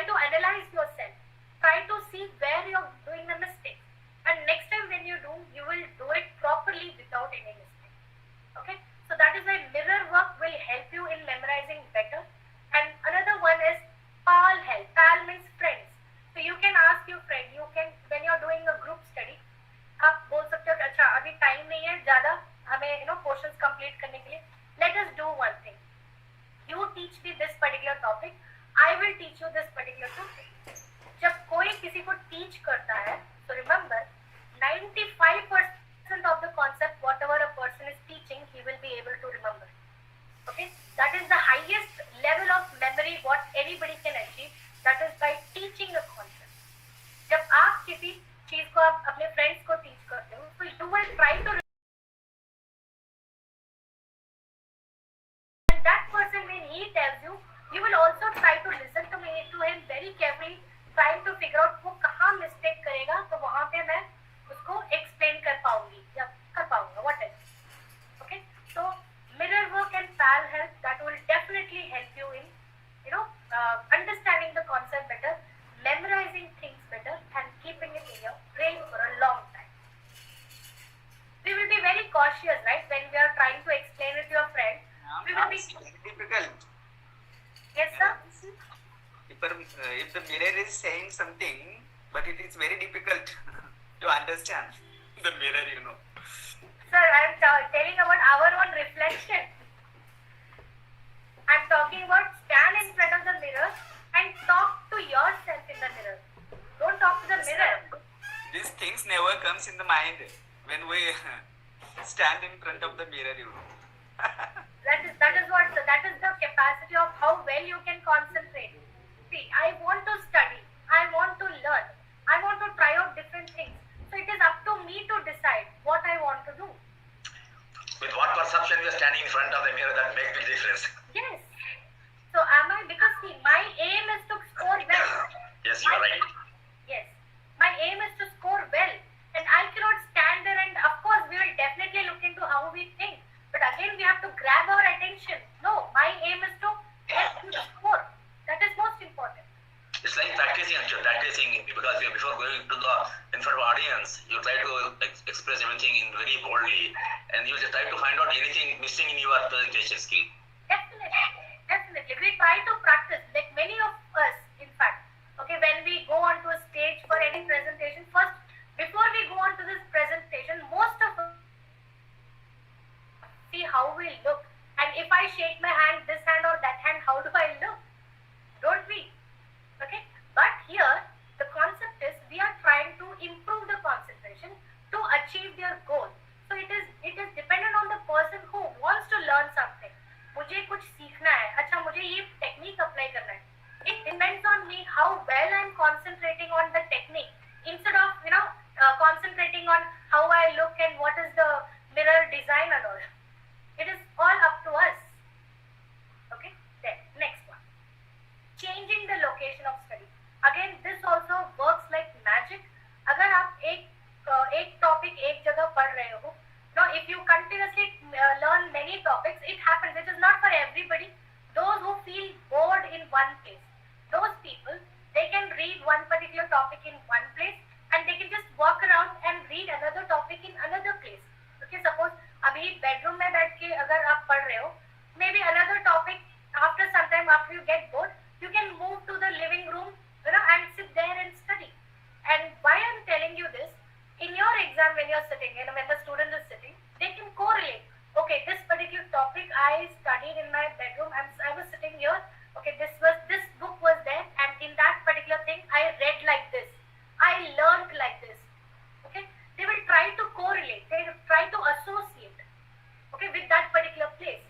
to analyze yourself. Try to see where you're doing the mistake. And next time when you do, you will do it properly without any mistake. Okay? So that is why mirror work will help you in memorizing better. And another one is PAL help. PAL means friends. So you can ask your friend, when you're doing a group study, आप बोल सकते हो, अच्छा अभी time नहीं है ज़्यादा हमें portions complete करने के लिए. Let us do one thing. You teach me this particular topic. I will teach you this particular topic. जब कोई किसी को teach करता है, so remember it's very difficult to understand the mirror, you know. Sir, I am telling about our own reflection. I am talking about stand in front of the mirror and talk to yourself in the mirror. Don't talk to the mirror. These things never comes in the mind when we stand in front of the mirror, you know. That is the capacity of how well you can concentrate. See, I want to study, I want to learn, I want to try out different things. So it is up to me to decide what I want to do. With what perception you are standing in front of the mirror, that makes big difference. Yes. So am I, because see, my aim is to score well. Yes, you are right. Yes. My aim is to score well. And I cannot stand there, and of course we will definitely look into how we think. But again, we have to grab our attention. No, my aim is to get to the score. That is most important. It's like practicing because before going to the in front of audience, you try to express everything in very boldly, and you just try to find out anything missing in your presentation skill. Definitely. We try to practice, like many of us, in fact. Okay, when we go onto a stage for any presentation, first, before we go on to this presentation, most of us see how we look. And if I shake my hand, this hand or that hand, how do I look? Don't we? Okay? But here, the concept is we are trying to improve the concentration to achieve their goal. So it is dependent on the person who wants to learn something. मुझे कुछ सीखना है, अच्छा मुझे ये technique apply करना है. It depends on me how well I am concentrating on the technique instead of concentrating on how I look and what is the mirror design and all. It is all up to us. Okay, then next one. Changing the location of study. Again, this also works like magic. अगर आप एक topic एक जगह पढ़ रहे हो, now if you continuously learn many topics, it happens. It is not for everybody. Those who feel bored in one place, those people, they can read one particular topic in one place and they can just walk around and read another topic in another place. Okay, suppose अभी bedroom में बैठ के अगर आप पढ़ रहे हो, maybe another topic, after some time, after you get bored, you can move to the living room, and sit there and study. And why I'm telling you this, in your exam when you're sitting, when the student is sitting, they can correlate. Okay, this particular topic I studied in my bedroom, I was sitting here, okay, this book was there, and in that particular thing, I read like this, I learned like this. Okay, they will try to correlate, they will try to associate, okay, with that particular place.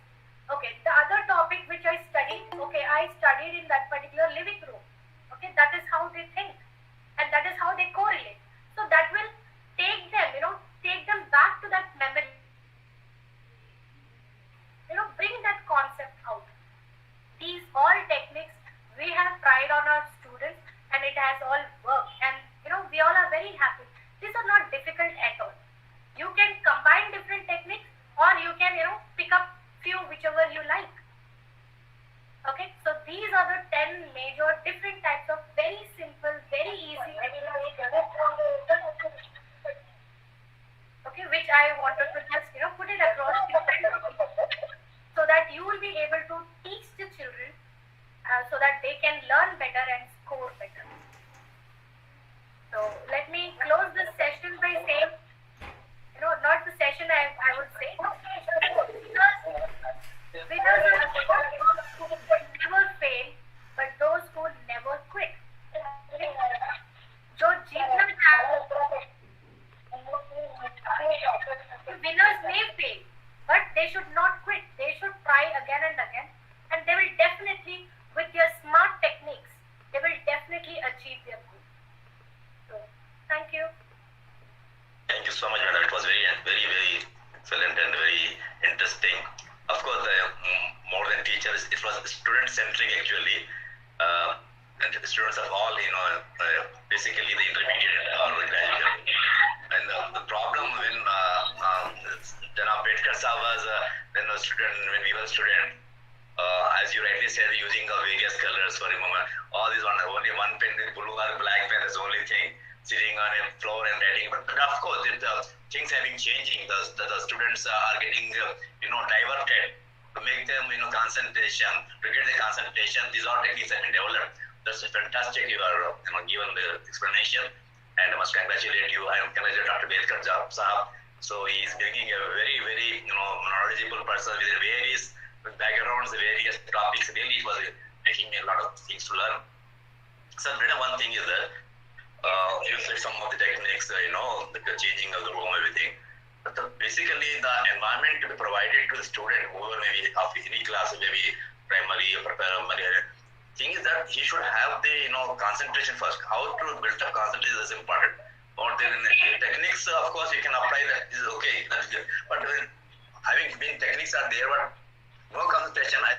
Okay, the other topic which I studied, okay, I studied in that particular living room. Okay, that is how they think, and that is how they correlate. So that will take them back to that memory. Bring that concept out. These all techniques we have tried on our students, and it has all worked, and we all are very happy. These are not difficult at all. You can combine different techniques, or you can pick up few whichever you like. Okay, so these are the 10 major different types of very simple, very easy techniques. Okay, which I wanted to just put it across to you, so that you will be able to teach the children so that they can learn better and score better. So let me close this session by saying, not the session I would say, winners are those who never fail, but those who never quit. जो जीतना चाहते, winners may fail, but they should not quit. They should try again and again, and they will definitely, with their smart techniques, they will definitely achieve their goal. So, thank you. Thank you so much, madam. It was very, very, very excellent and very interesting. Of course, more than teachers, it was student-centric actually. And the students of all, basically the intermediate or the graduate. And the problem when Janab Bedkar Sahab was when we were student, as you rightly said, using various colors for a moment. All these only one pen, blue or black pen is the only thing. Sitting on a floor and writing, but of course, things have been changing. The students are getting, diverted to make them, concentration. To get the concentration, these are techniques have been developed. That's fantastic. You are, given the explanation, and I must congratulate you. I congratulate Dr. Belkar Sahab. So he is bringing a very, very knowledgeable person with various backgrounds, various topics. Really, it was making me a lot of things to learn. So, one thing is that you said some of the techniques, the changing of the room, everything. But basically, the environment to be provided to the student, whoever maybe of any class, maybe primary or primary, thing is that he should have the concentration first. How to build up concentration is important. Or then techniques, of course, you can apply that. Is okay, that's good. But when having been techniques are there, but no concentration, I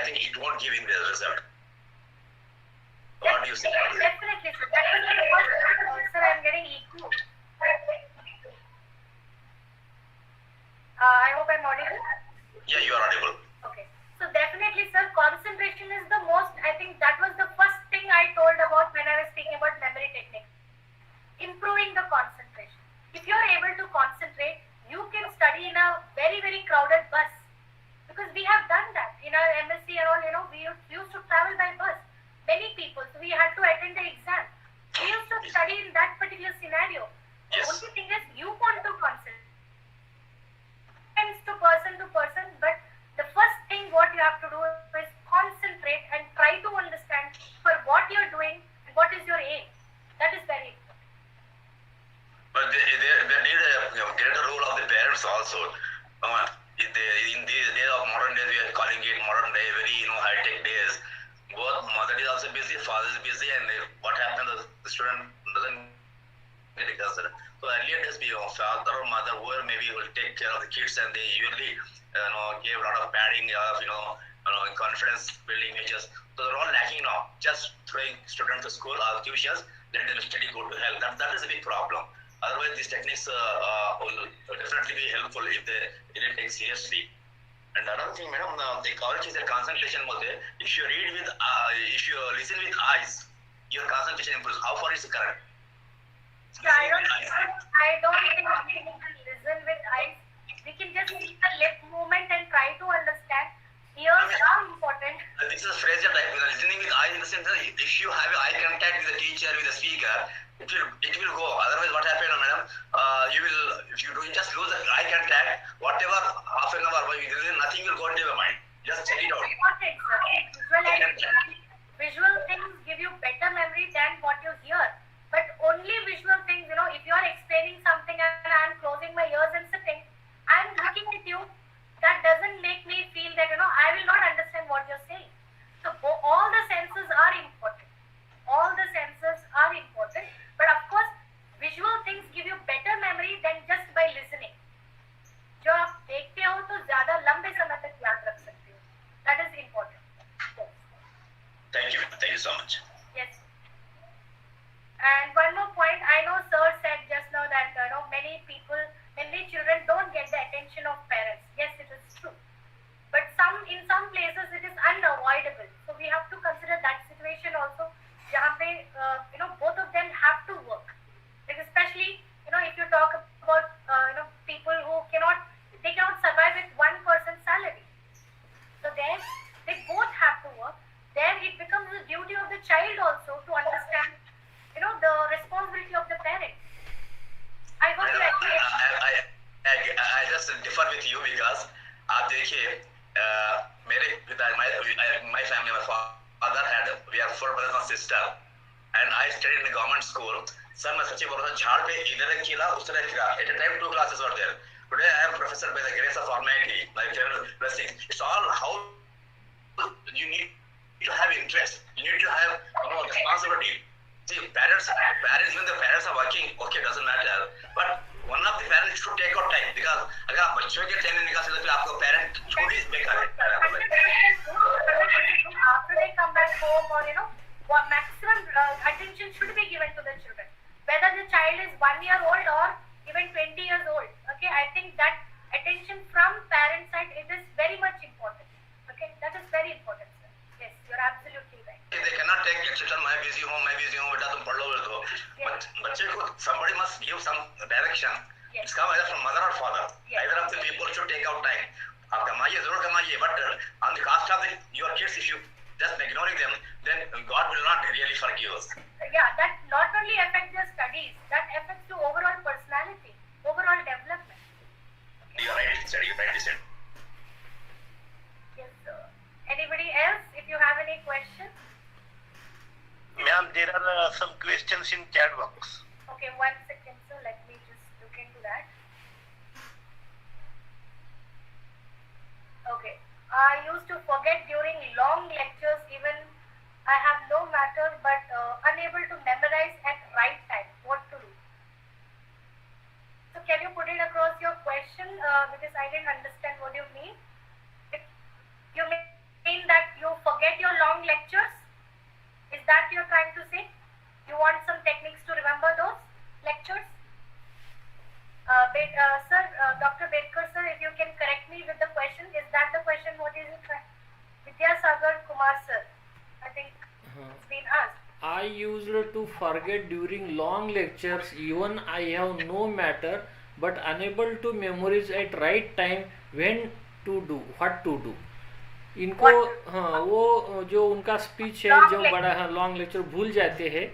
think it won't give him the result. What do you say? Definitely, sir. Definitely, sir. I'm getting echo. I hope I'm audible. Yeah, you are audible. Okay. So definitely, sir, concentration is the most. I think that was the first thing I told about when I was speaking about memory technique. Improving the concentration. If you're able to concentrate, you can study in a very, very crowded bus. Because we have done that in our MSc and all, we used to travel by bus. Many people, so we had to attend the exam. We used to study in that particular scenario. The only thing is you want to concentrate. Depends to person, but the first thing what you have to do is concentrate and try to understand for what you're doing and what is your aim. That is very important. But they need a greater role of the parents also. In these days of modern days, we are calling it modern day, very high-tech days. Both mother is also busy, father is busy, and what happens, the student doesn't get it considered. So earlier days, father or mother, whoever maybe will take care of the kids, and they usually gave a lot of padding, confidence building measures. So they're all lacking now. Just throwing students to school or tuitions, let them study, go to hell. That is a big problem. Otherwise, these techniques will definitely be helpful if they really take seriously. And another thing, madam, the college is a concentration mode. If you read with, if you listen with eyes, your concentration improves. How far is it correct? Yeah, I don't think we need to listen with eyes. We can just see the lip movement and try to understand. Ears are important. This is a phrase that listening with eyes in the sense that if you have eye contact with the teacher, with the speaker, it will go. Otherwise, what happens, madam? If you just lose the eye contact, whatever half an hour, nothing will go into your mind. Just check it out. Important, sir. Visual things give you better memory than what you hear. But only visual things, if you are explaining something and I'm closing my ears and sitting, I'm looking at you, that doesn't make me feel that, I will not understand what you're saying. So all the senses are important. All the senses are important. But of course, visual things give you better memory than just by listening. जो आप देखते हो तो ज़्यादा लंबे समय तक याद रख सकते हो. That is important. Yes. Thank you so much. Yes. And one more point, I know sir said just now that many children don't get the attention of parents. Yes, it is true. But in some places it is unavoidable. So we have to consider that situation also. जहाँ पे both of them have to work. Like especially if you talk about people who cannot survive with one person's salary. So then they both have to work. Then it becomes the duty of the child also to understand the responsibility of the parent. I hope you agree. I just differ with you because आप देखिए मेरे पिता my family, my father we are 4 brothers and sister, and I studied in a government school. Sir, मैं सच्ची बोल रहा हूँ, झाड़ पे इधर खिला उधर खिला. At a time 2 classes were there. Today I am professor by the grace of Almighty, by general blessings. It's all how you need to have interest. You need to have responsibility. See, parents, when the parents are working, okay, doesn't matter. But one of the parents should take out time because अगर आप बच्चों के time निकाल सकते तो आपको parent छोटी बेकार है. After they come back home, or what maximum attention should be given to the children, whether the child is 1 year old or even 20 years old. Okay, I think that attention from parent side, it is very much important. Okay, that is very important, sir. Yes, you're absolutely right. They cannot take it. Children, मैं busy हूँ, बेटा तुम पढ़ लो तो. But बच्चे को somebody must give some direction. Yes. It's come either from mother or father. Yes. Either of the people should take out time. आप कमाइए, जरूर कमाइए, but on the cost of your kids, if you just ignoring them, then God will not really forgive us. Yeah, that not only affects their study, forget during long lectures, even I have no matter, but unable to memorize at right time. What to do? So can you put it across your question, because I didn't understand what you mean. You mean that you forget your long lectures? Is that you're trying to say? You want some techniques to remember those lectures? Sir, Dr. Bedkar sir, if you can correct me with the question, is that the question? What is it? Vidyasagar Kumar sir, I think it's been asked. I used to forget during long lectures, even I have no matter, but unable to memorize at right time when to do, what to do. इनको हाँ वो जो उनका speech है जो बड़ा long lecture भूल जाते हैं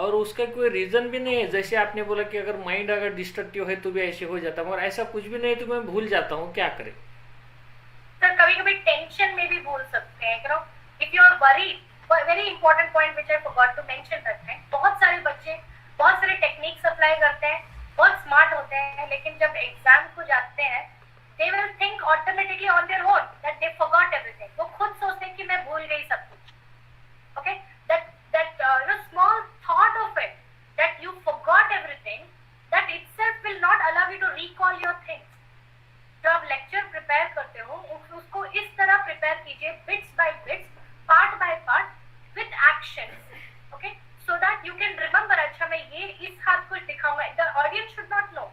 और उसका कोई रीज़न भी नहीं है. जैसे आपने बोला कि अगर माइंड अगर डिस्ट्रक्टिव है तो भी ऐसे हो जाता है, मगर ऐसा कुछ भी नहीं तो मैं भूल जाता हूँ, क्या करें? सर कभी कभी टेंशन में भी भूल सकते हैं. If you are worried, very important point which I forgot to mention that है, बहुत सारे बच्चे बहुत सारे टेक्निक्स अप्लाई करते हैं, बहुत स्मार्ट होते हैं, लेकिन जब एग्जाम को जाते हैं they will think automatically on their own that they forgot everything. वो खुद सोचते हैं कि मैं भूल गई सब कुछ. Okay, that small thought of it that you forgot everything, that itself will not allow you to recall your things. जब आप लेक्चर प्रिपेयर करते हो उसको इस तरह प्रिपेयर कीजिए, bits by bits, part by part, with actions, okay, so that you can remember. अच्छा मैं ये इस हाथ को दिखाऊंगा. The audience should not know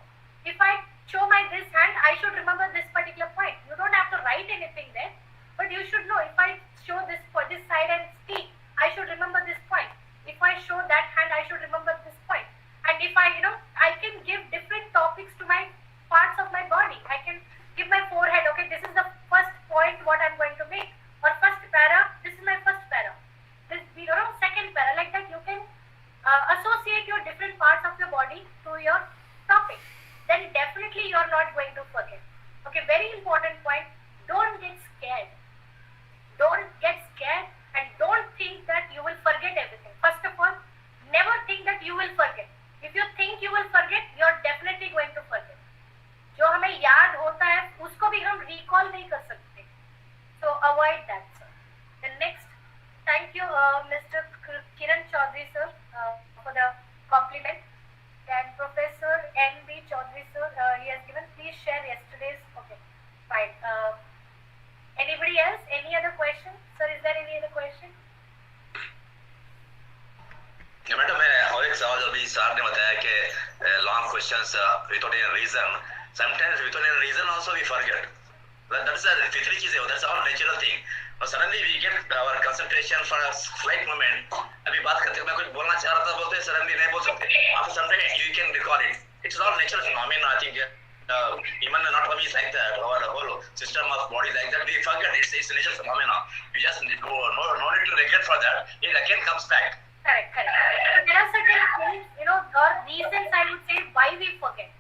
if I show my this hand, I should remember this particular point. You don't have to write anything there, but you should know if I show this for this side and speak, I should remember this point. If I show that hand, I should remember this point. And if I, I can give different topics to my parts of my body. I can give my forehead, okay, this is the first point what I'm going to make, or first para, this is my first para. This, second para, like that you can associate your different parts of your body to your topic. Then definitely you are not going to forget. Okay, very important point. Don't get scared. Don't get scared and don't think that you will forget everything. First of all, never think that you will forget. If you think you will forget, you are definitely going to forget. जो हमें याद होता है उसको भी हम recall नहीं कर सकते. So avoid that, sir. The next, thank you, Mr. Kiran Chaudhary, sir, for the compliment. And Professor N.B. Chaudhary sir, he has given, please share yesterday's, okay, fine. Anybody else? Any other question? Sir, is there any other question? Madam मैं और एक सवाल अभी sir ने बताया कि long questions without any reason, sometimes without any reason also we forget. That's a फितरी चीज है, दैट्स ऑल नेचुरल थिंग. और suddenly we get our concentration for a slight moment. अभी बात करते मैं कुछ बोलना चाह रहा था, बोलते सडनली नहीं बोल सकते. After some time you can recall it. It's all natural phenomena. I think even anatomy is like that, our whole system of body like that. We forget, it's a natural phenomena. We just need no need to regret for that. It again comes back. Correct. So there are certain things, or reasons I would say why we forget.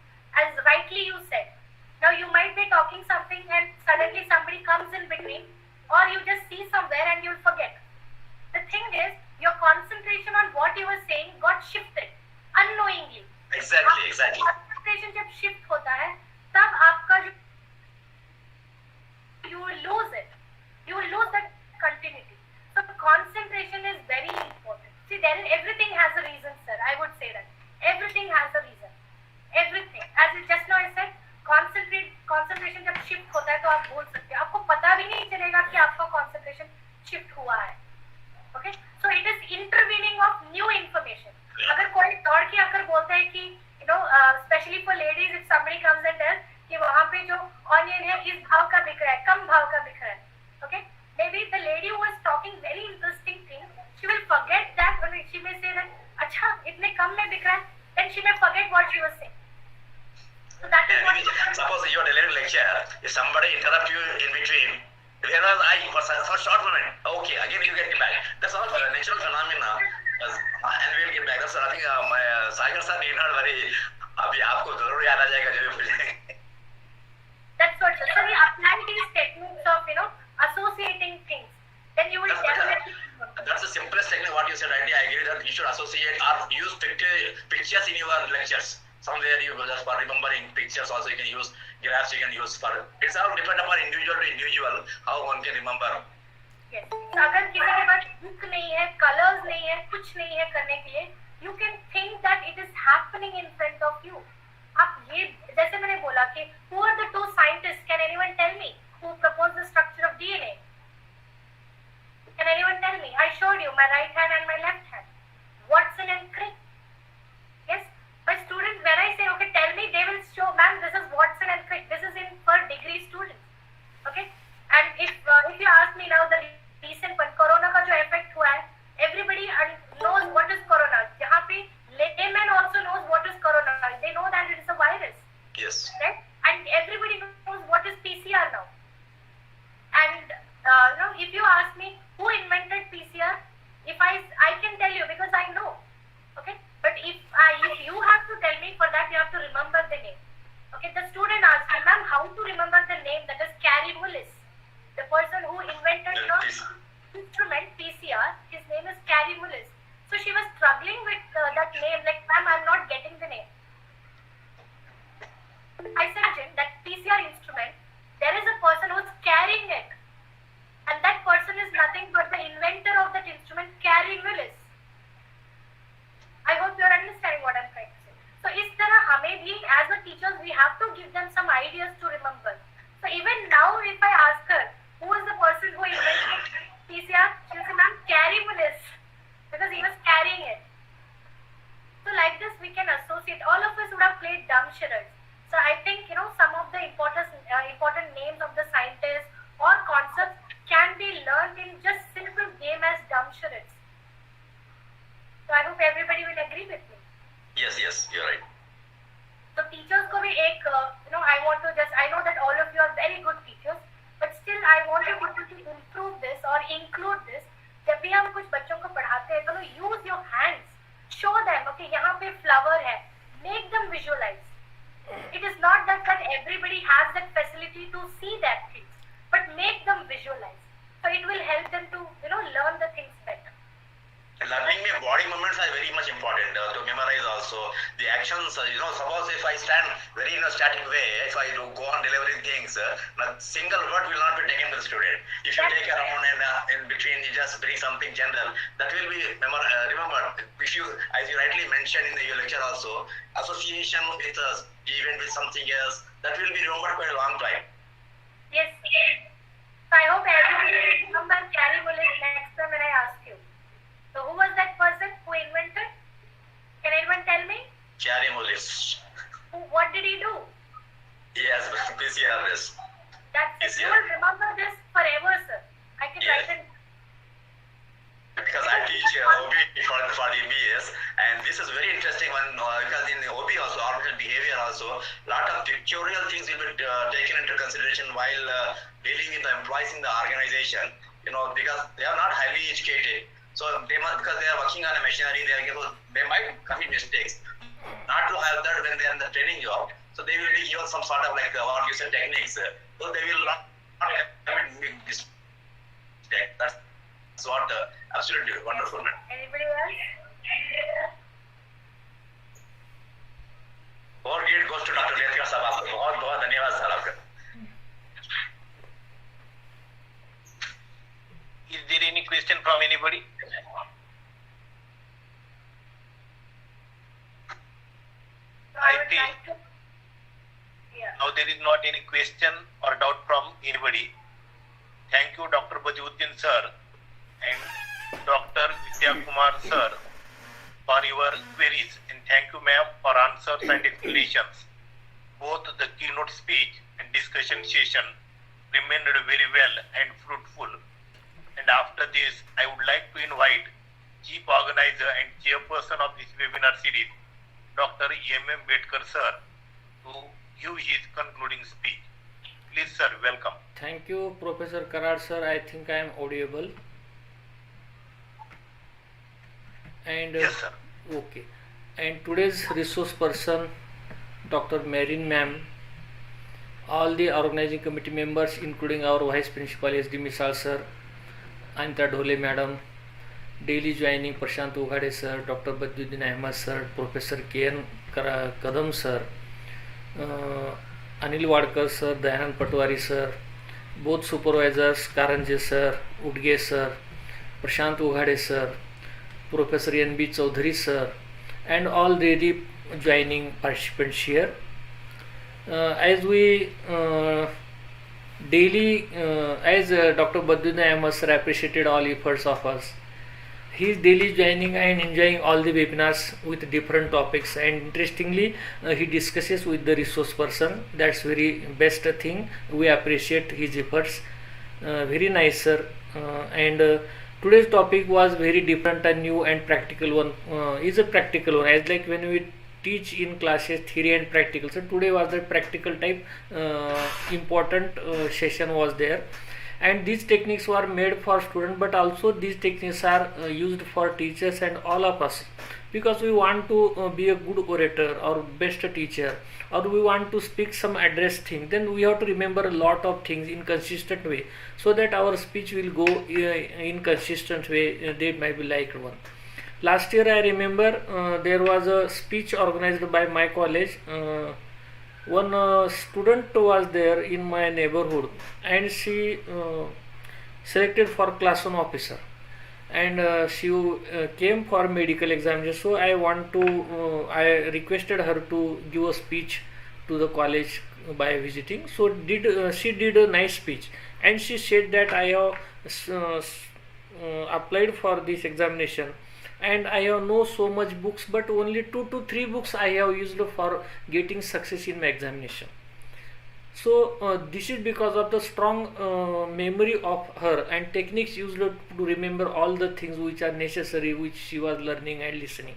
As rightly you said. Now you might be talking something and suddenly somebody comes in between, or you just see somewhere and you'll forget. The thing is, your concentration on what you were saying got shifted unknowingly. Exactly. Concentration जब shift होता है, तब आपका जो you will lose it. You will lose that continuity. So concentration is very important. See, everything has a reason, sir. I would say that everything has a reason. Everything. As just now I said, concentration जब shift होता है तो आप भूल सकते हैं. आपको पता भी नहीं चलेगा कि आपका concentration shift हुआ है. Okay? So it is intervening of new information. अगर कोई दौड़ के आकर बोलता है कि especially for ladies, if somebody comes and tells कि वहाँ पे जो onion है इस भाव का बिक रहा है, कम भाव का बिक रहा है. Okay? Maybe the lady who was talking very interesting thing, she will forget that when she may say that अच्छा इतने कम में बिक रहा है, then she may forget what she was saying. So that is what. Suppose you are delivering lecture, if somebody interrupt you in between, where was I for short moment? Okay, again you get back. That's all natural phenomena, and we'll get back. That's I think my Sagar sir need not worry. अभी आपको जरूर याद आ जाएगा जब भी पूछेंगे. That's what. So we apply these techniques of associating things. Then you will definitely. That's the simplest technique. What you said, right? I agree that you should associate or use pictures in your lectures. Somewhere you go just for remembering pictures. Also, you can use graphs. You can use for. It's all depend upon individual to individual how one can remember. Yes. So अगर किसी के पास book नहीं है, colors नहीं है, कुछ नहीं है करने के लिए, you can think that it is happening in front of you. आप ये जैसे मैंने बोला कि who are the two scientists? Can anyone tell me who proposed the structure of DNA? Can anyone tell me? I showed you my right hand and my left hand. Watson and Crick. Yes. My students, when I say okay, tell me, they will show, ma'am, this is Watson and Crick. This is in for degree students. Okay. And if you ask me now the recent one, corona का जो effect हुआ है, everybody knows what is corona. यहाँ पे layman also knows what is corona. They know that it is a virus. Yes. Right? And everybody knows what is PCR now. And if you ask me who invented PCR, if I can tell you because I know. Okay. But if you have to tell me, for that you have to remember the name. Okay. The student asked me, ma'am, how to remember the name? That is Carey Mullis. The person who invented the instrument PCR, his name is Carey Mullis. So she was struggling with that name, like, ma'am, I'm not getting the name. I said, Jim, that PCR instrument, there is a person who is carrying it. And that person is nothing but the inventor of that instrument, Carey Mullis. I hope you are understanding what I'm trying to say. So, इस तरह हमें भी, as a teachers, we have to give them some ideas to remember. So, even now, if I ask her, who is the person who invented PCR, she will say, ma'am, Carey Mullis, because he was carrying it. So, like this, we can associate. All of us would have played dumb charades. So, I think, some of the important names of the scientists or concepts can be learned in just simple game as dumb charades. So, I hope everybody will agree with me. Yes, you're right. So, teachers को भी एक, I know that all of you are very good teachers, but still I want you to improve this or include this. जब भी हम कुछ बच्चों को पढ़ाते हैं, तो use your hands, show them, okay, यहाँ पे flower है, make them visualize. It is not that everybody has that facility to see that things, but make them visualize. So it will help them to, learn the things better. Learning body movements are very much important to memorize also. The actions, suppose if I stand very in a static way, if I do go on delivering things, a single word will not be taken by the student. If you take around and in between, you just bring something general, that will be remembered. If you, as you rightly mentioned in your lecture also, association with us, even with something else, that will be remembered for a long time. Yes. So I hope everybody will remember Carey Mullis next time when I ask you. So who was that person who invented? Can anyone tell me? Carey Mullis. What did he do? Yes, PCR this. That's it. You will remember this forever, sir. I can write it. Because I teach OB for the MBS, and this is very interesting one because in the OB also, orbital behavior also, lot of pictorial things will be taken into consideration while dealing with the employees in the organization. Because they are not highly educated. So they must, because they are working on a machinery, they might commit mistakes. Not to have that when they are in the training job. So they will be given some sort of like what you said techniques. So they will not commit big mistakes. That's what absolutely wonderful, man. Anybody else? और gate goes to Dr. Redkar साहब आपको बहुत बहुत धन्यवाद sir आपका. Is there any question from anybody? I think now there is not any question or doubt from anybody. Thank you, Dr. Bajuddin sir and Dr. Vidya Kumar sir for your queries, and thank you ma'am for answers and explanations. Both the keynote speech and discussion session remained very well and fruitful. And after this, I would like to invite Chief Organizer and Chairperson of this webinar series, Dr. M.M. Bedkar sir, to give his concluding speech. Please sir, welcome. Thank you, Professor Karad sir. I think I am audible. And Yes sir. okay. And today's resource person, Dr. Merin ma'am, all the organizing committee members, including our Vice Principal S.D. Misal sir, Anita Dhole madam, daily joining Prashant Ughade sir, Dr. Bajuddin Ahmad sir, Professor K.N. Kadam sir, Anil Wadkar sir, Dayanand Patwari sir, both supervisors, Karanje sir, Udge sir, Prashant Ughade sir, Professor N.B. Chaudhary sir, and all really joining participants here. As we daily, as Dr. Badrina Ahmed sir appreciated all efforts of us. He is daily joining and enjoying all the webinars with different topics, and interestingly he discusses with the resource person. That's very best thing. We appreciate his efforts. Very nice sir. And today's topic was very different and new and practical one. Is a practical one, as like when we teach in classes theory and practical. So today was the practical type important session was there. And these techniques were made for students, but also these techniques are used for teachers and all of us, because we want to be a good orator or best teacher, or we want to speak some address thing. Then we have to remember a lot of things in consistent way, so that our speech will go in consistent way. They might be liked one. Last year I remember there was a speech organized by my college. One student was there in my neighborhood, and she selected for class 1 officer, and she came for medical examination. So I requested her to give a speech to the college by visiting. So she did a nice speech, and she said that I have applied for this examination, and I have know so much books, but only 2 to 3 books I have used for getting success in my examination. So this is because of the strong memory of her and techniques used to remember all the things which are necessary, which she was learning and listening.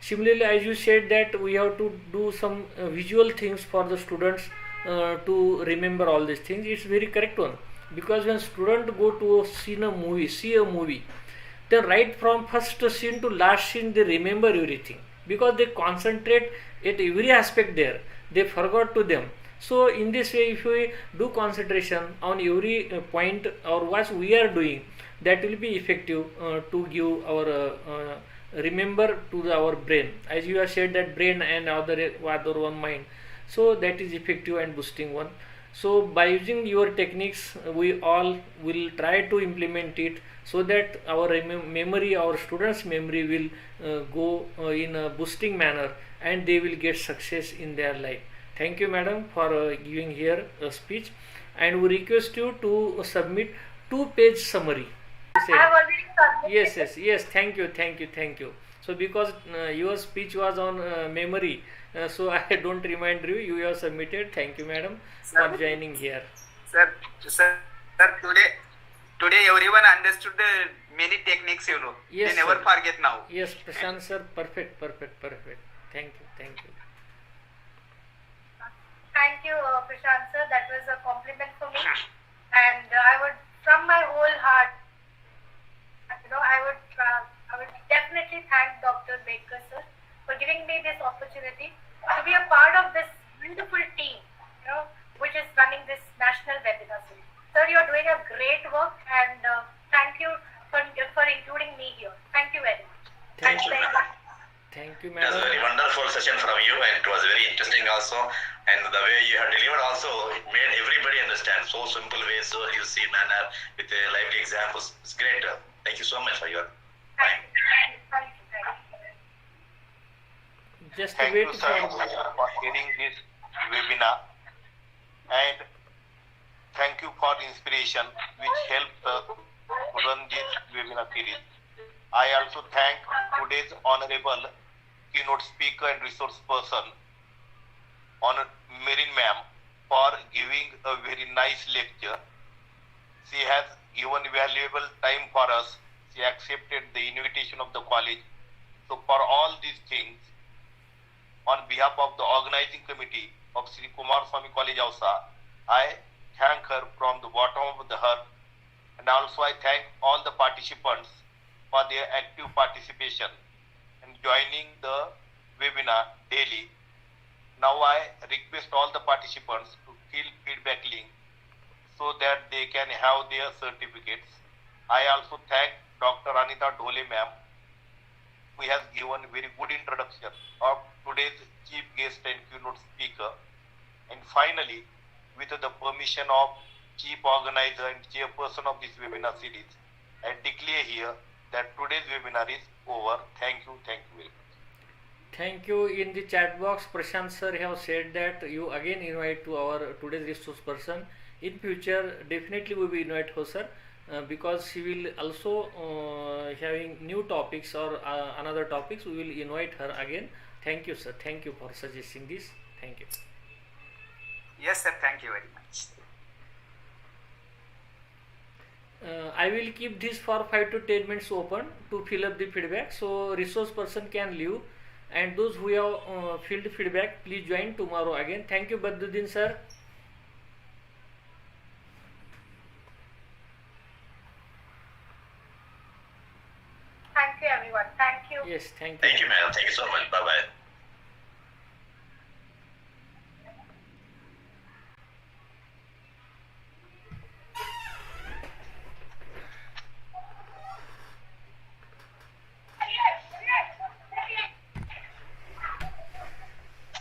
Similarly, as you said that we have to do some visual things for the students to remember all these things. It's very correct one, because when students go to see a movie, then right from first scene to last scene they remember everything, because they concentrate at every aspect there. They forgot to them. So in this way, if we do concentration on every point or what we are doing, that will be effective to give our remember to our brain. As you have said that brain and other one mind. So that is effective and boosting one. So by using your techniques, we all will try to implement it, so that our memory, our students' memory will go in a boosting manner, and they will get success in their life. Thank you, madam, for giving here a speech, and we request you to submit 2-page summary. I have already submitted. Yes. Thank you. So because your speech was on memory, so I don't remind you. You have submitted. Thank you, madam, for joining here. Sir, today everyone understood the many techniques, Yes, they never sir. forget now. Yes, Prashant sir, perfect. Thank you. Thank you, Prashant sir. That was a compliment for me, and I would, from my whole heart, I would definitely thank Dr. Baker sir for giving me this opportunity to be a part of this wonderful team, which is running this national webinar series. Sir, you're doing a great work, and thank you for including me here. Thank you very much. Thank you, madam. Thank you, It was a madam. very wonderful session from you, and it was very interesting also. And the way you have delivered also, it made everybody understand. So simple way, so you see manner with lively examples. It's great. Thank you so much for your time. Thank you. Just Thank wait you, sir, for hearing this webinar, and thank you for inspiration which helped us to run this webinar series. I also thank today's honorable keynote speaker and resource person, Merin ma'am, for giving a very nice lecture. She has given valuable time for us. She accepted the invitation of the college. So for all these things, on behalf of the organizing committee of Shri Kumarswami College Ausa, I thank her from the bottom of the heart, and also I thank all the participants for their active participation and joining the webinar daily. Now I request all the participants to fill feedback link so that they can have their certificates. I also thank Dr. Anita Dhole ma'am, who has given very good introduction of today's chief guest and keynote speaker. And finally, with the permission of Chief Organizer and Chairperson of this webinar series, I declare here that today's webinar is over. Thank you very much. Thank you. In the chat box, Prashant sir have said that you again invite to our today's resource person. In future, definitely we will invite her, sir, because she will also having new topics or another topics. We will invite her again. Thank you, sir. Thank you for suggesting this. Thank you. Yes, sir. Thank you very much. I will keep this for 5 to 10 minutes open to fill up the feedback, so resource person can leave, and those who have filled feedback, please join tomorrow again. Thank you, Badruddin sir. Thank you, everyone. Thank you. Yes, thank you. Thank you, madam. Thank you so much. Bye bye.